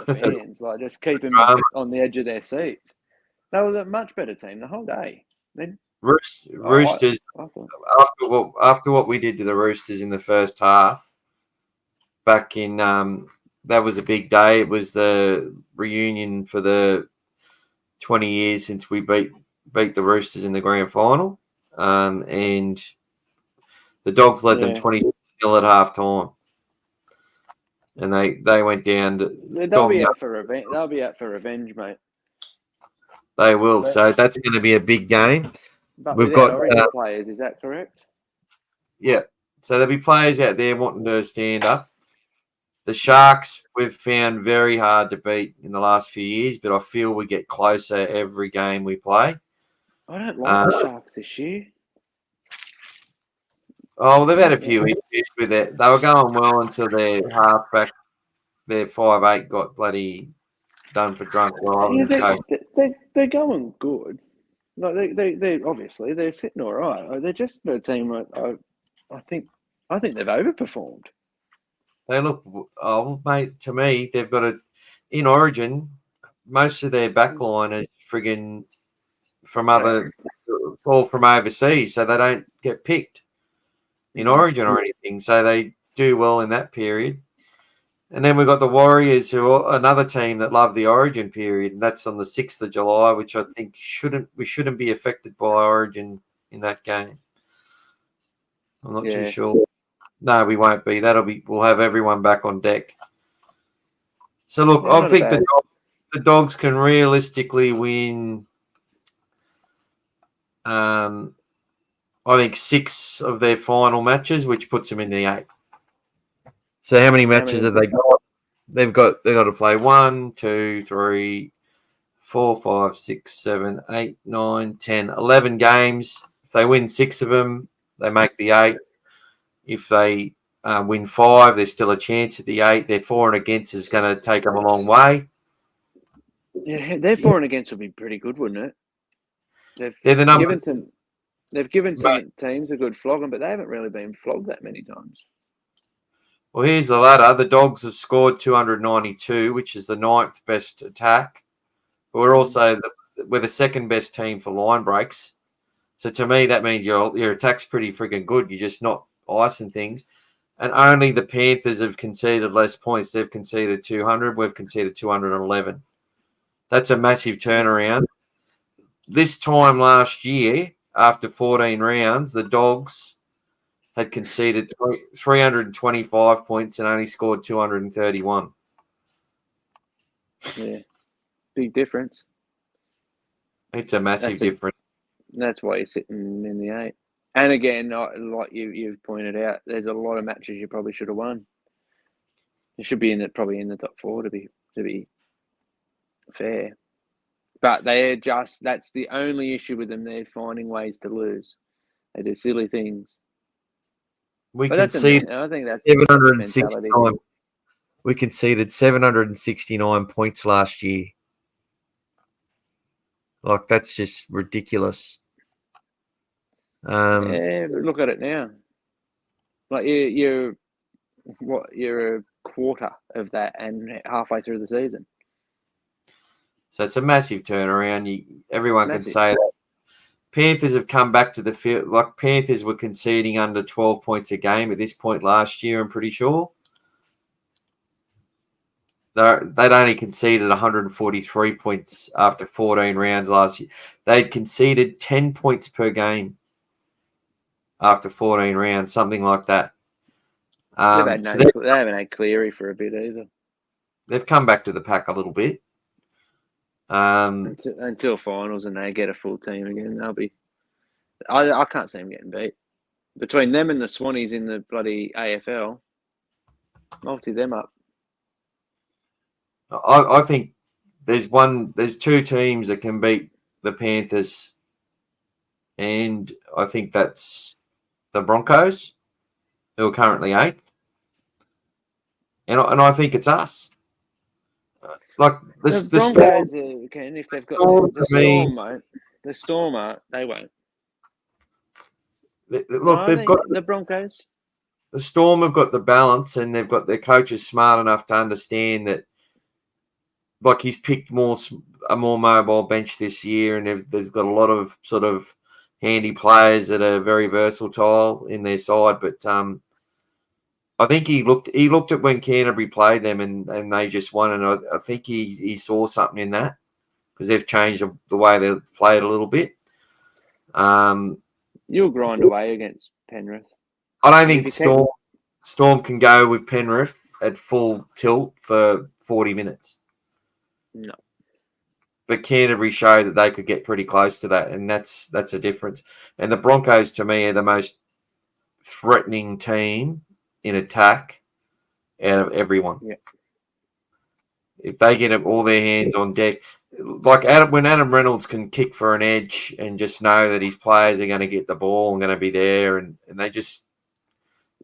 fans, like just keep them on the edge of their seats. They were a much better team the whole day. Roosters, after what we did to the Roosters in the first half, back in that was a big day. It was the reunion for the 20 years since we beat the Roosters in the grand final, and the Dogs led them 20-0 at half time, and they went down to. They'll be out for revenge. They'll be out for revenge, mate. They will. So that's going to be a big game. But we've got players. Is that correct? Yeah. So there'll be players out there wanting to stand up. The Sharks we've found very hard to beat in the last few years, but I feel we get closer every game we play. I don't like the Sharks this year. Oh, they've had a few issues with it. They were going well until their halfback, their 5'8", got bloody done for drunk driving. They're going good. Like they obviously they're sitting all right. They're just the team. I think they've overperformed. They look, mate. To me, they've got in Origin. Most of their backline is friggin' from overseas, so they don't get picked in Origin or anything. So they do well in that period. And then we've got the Warriors, who are another team that love the Origin period, and that's on the 6th of July, which I think we shouldn't be affected by Origin in that game. I'm not too sure. No, we won't be. We'll have everyone back on deck. So look, I think the Dogs can realistically win. I think 6 of their final matches, which puts them in the 8. So how many matches have they got? They've got to play 1, 2, 3, 4, 5, 6, 7, 8, 9, 10, 11 games. If they win 6 of them, they make the 8. If they win 5, there's still a chance at the 8. Their for and against is going to take them a long way. Yeah, their for and against would be pretty good, wouldn't it? They've given some teams a good flogging, but they haven't really been flogged that many times. Well, here's the ladder. The Dogs have scored 292, which is the 9th best attack. But we're also we're the 2nd best team for line breaks. So to me, that means your attack's pretty freaking good. You're just not ice and things. And only the Panthers have conceded less points. They've conceded 200. We've conceded 211. That's a massive turnaround. This time last year, after 14 rounds, the Dogs had conceded 325 points and only scored 231. Yeah, big difference. It's a massive difference. That's why you're sitting in the 8. And again, like you've pointed out, there's a lot of matches you probably should have won. You should be probably in the top 4 to be fair. But that's the only issue with them. They're finding ways to lose. They do silly things. I think that's 769. We conceded 769 points last year. Like, that's just ridiculous. Yeah, but look at it now. Like you're a quarter of that, and halfway through the season. So it's a massive turnaround. Everyone can say that. Panthers have come back to the field. Like, Panthers were conceding under 12 points a game at this point last year, I'm pretty sure. They'd only conceded 143 points after 14 rounds last year. They'd conceded 10 points per game after 14 rounds, something like that. They haven't had Cleary for a bit either. They've come back to the pack a little bit. Until finals and they get a full team again, they'll be. I can't see them getting beat. Between them and the Swannies in the bloody AFL, multi them up. I think there's two teams that can beat the Panthers, and I think that's the Broncos, who are currently 8th, and I think it's us. Like the Broncos can, if they've got the Storm, mate. The Storm they won't. They've got the Broncos. The Storm have got the balance, and they've got their coaches smart enough to understand that. Like, he's picked a more mobile bench this year, and there's got a lot of sort of handy players that are very versatile in their side. But I think he looked at when Canterbury played them, and they just won, and I think he saw something in that, because they've changed the way they played a little bit. You'll grind away against Penrith. I don't think Storm can go with Penrith at full tilt for 40 minutes. No. But Canterbury showed that they could get pretty close to that, and that's a difference. And the Broncos, to me, are the most threatening team in attack out of everyone. Yeah. If they get all their hands on deck, like when Adam Reynolds can kick for an edge and just know that his players are going to get the ball and going to be there, and they just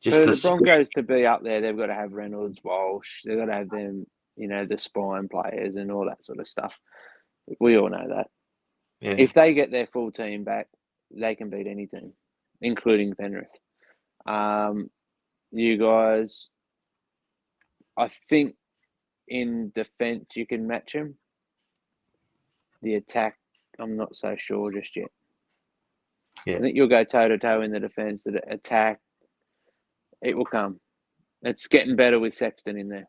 for the Broncos to be up there, they've got to have Reynolds, Walsh, they've got to have them. The spine players and all that sort of stuff. We all know that. Yeah. If they get their full team back, they can beat any team, including Penrith. You guys, I think in defence you can match them. The attack, I'm not so sure just yet. Yeah. I think you'll go toe-to-toe in the defence. The attack, it will come. It's getting better with Sexton in there.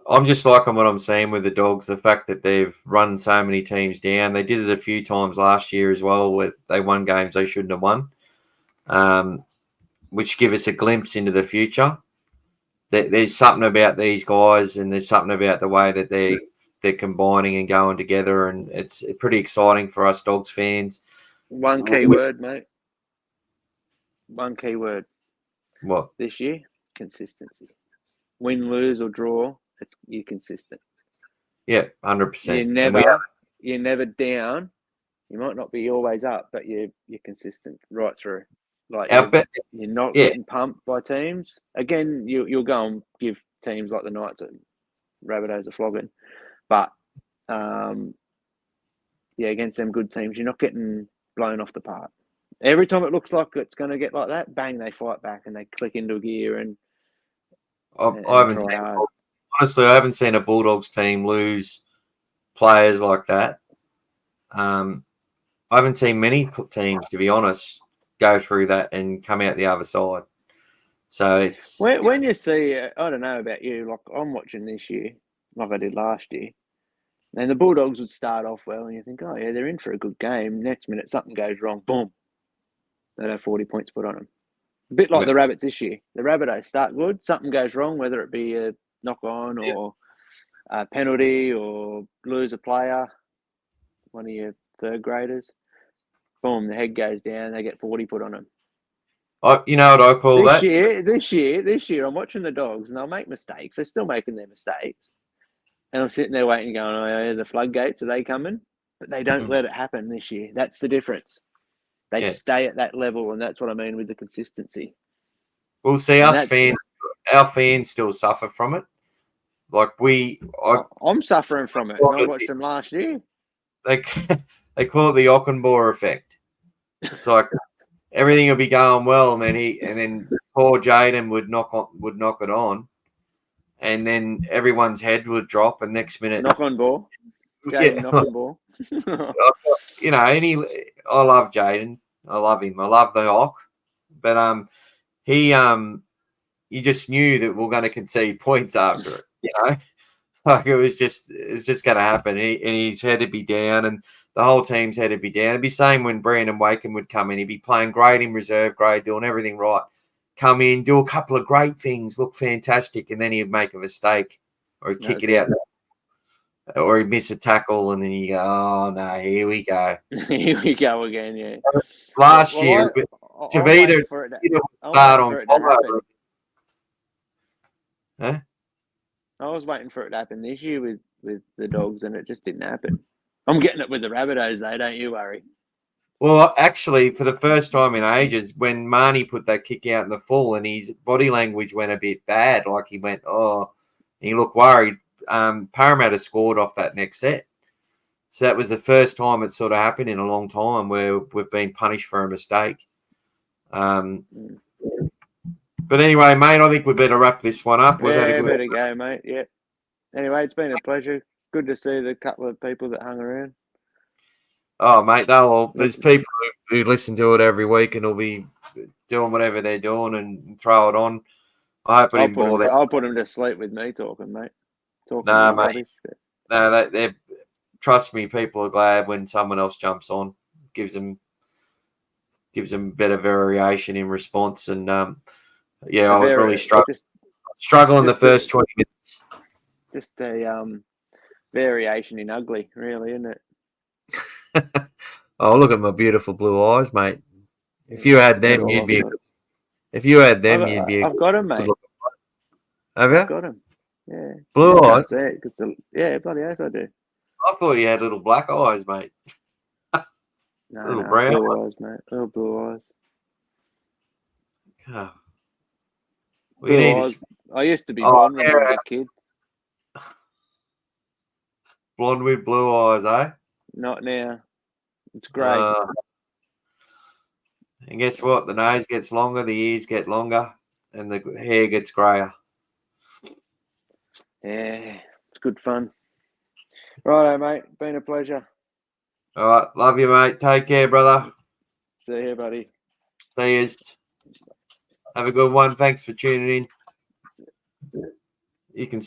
I'm just liking what I'm seeing with the Dogs, the fact that they've run so many teams down. They did it a few times last year as well, where they won games they shouldn't have won, which give us a glimpse into the future. There's something about these guys, and there's something about the way that they're combining and going together, and it's pretty exciting for us Dogs fans. One key word, mate. One key word. What? This year? Consistency. Win, lose, or draw. You're consistent. Yeah, 100%. You're never down. You might not be always up, but you're consistent right through. Like you're not getting pumped by teams. Again, you'll go and give teams like the Knights and Rabbitohs a flogging, but against them good teams, you're not getting blown off the park. Every time it looks like it's going to get like that, bang, they fight back and they click into a gear and I haven't seen a Bulldogs team lose players like that. I haven't seen many teams, to be honest, go through that and come out the other side. So it's When you see, I don't know about you, like I'm watching this year, like I did last year, and the Bulldogs would start off well, and you think, oh yeah, they're in for a good game. Next minute, something goes wrong, boom, they'd have 40 points put on them. A bit like the Rabbits this year. The Rabbitohs start good, something goes wrong, whether it be a knock on or a penalty or lose a player, one of your third graders, boom, the head goes down, they get 40 put on them. you know what I call This that? year, I'm watching the Dogs and they'll make mistakes. They're still making their mistakes. And I'm sitting there waiting, going, oh, yeah, the floodgates, are they coming? But they don't let it happen this year. That's the difference. They stay at that level, and that's what I mean with the consistency. We'll see, our fans still suffer from it. Like I'm suffering from it. And I watched them last year. They call it the Ockenbaugh effect. It's like everything will be going well, and then poor Jaden would knock it on, and then everyone's head would drop, and next minute knock on ball. Jaden knock on ball. You know, I love Jaden. I love him. I love the Hawk, but you just knew that we're going to concede points after it. You know, like it was just going to happen. And his head would be down, and the whole team's head would be down. It'd be same when Brandon Wakem would come in. He'd be playing great in reserve grade, doing everything right. Come in, do a couple of great things, look fantastic, and then he'd make a mistake or he'd kick it out. Or he'd miss a tackle, and then you go, oh, no, here we go. Here we go again, yeah. Last year, Tavita start on Colorado. Huh? I was waiting for it to happen this year with the Dogs, and it just didn't happen. I'm getting it with the Rabbitohs, though, don't you worry. Well, actually, for the first time in ages, when Marnie put that kick out in the full and his body language went a bit bad, like he went, oh, he looked worried. Parramatta scored off that next set. So that was the first time it sort of happened in a long time where we've been punished for a mistake. But anyway, mate, I think we better wrap this one up. Better go, mate. Yeah. Anyway, it's been a pleasure. Good to see the couple of people that hung around. Oh, mate, there's people who listen to it every week and will be doing whatever they're doing and throw it on. I hope it didn't bore them. I'll put them to sleep with me talking, mate. No, mate. No, trust me, people are glad when someone else jumps on, gives them better variation in response. And I was really struggling the first 20 minutes. Just a variation in ugly, really, isn't it? Oh, look at my beautiful blue eyes, mate. If you had them, you'd be. I've got them, mate. Have you? I've got them. Yeah. Blue eyes? Bloody oath I do. I thought you had little black eyes, mate. No, brown blue eyes, mate. Little blue eyes. Oh. Blue eyes. I used to be blonde when I was a kid. Blonde with blue eyes, eh? Not now. It's grey. And guess what? The nose gets longer, the ears get longer, and the hair gets greyer. Yeah, it's good fun. Righto, mate. Been a pleasure. All right. Love you, mate. Take care, brother. See you, buddy. See you. Have a good one. Thanks for tuning in. You can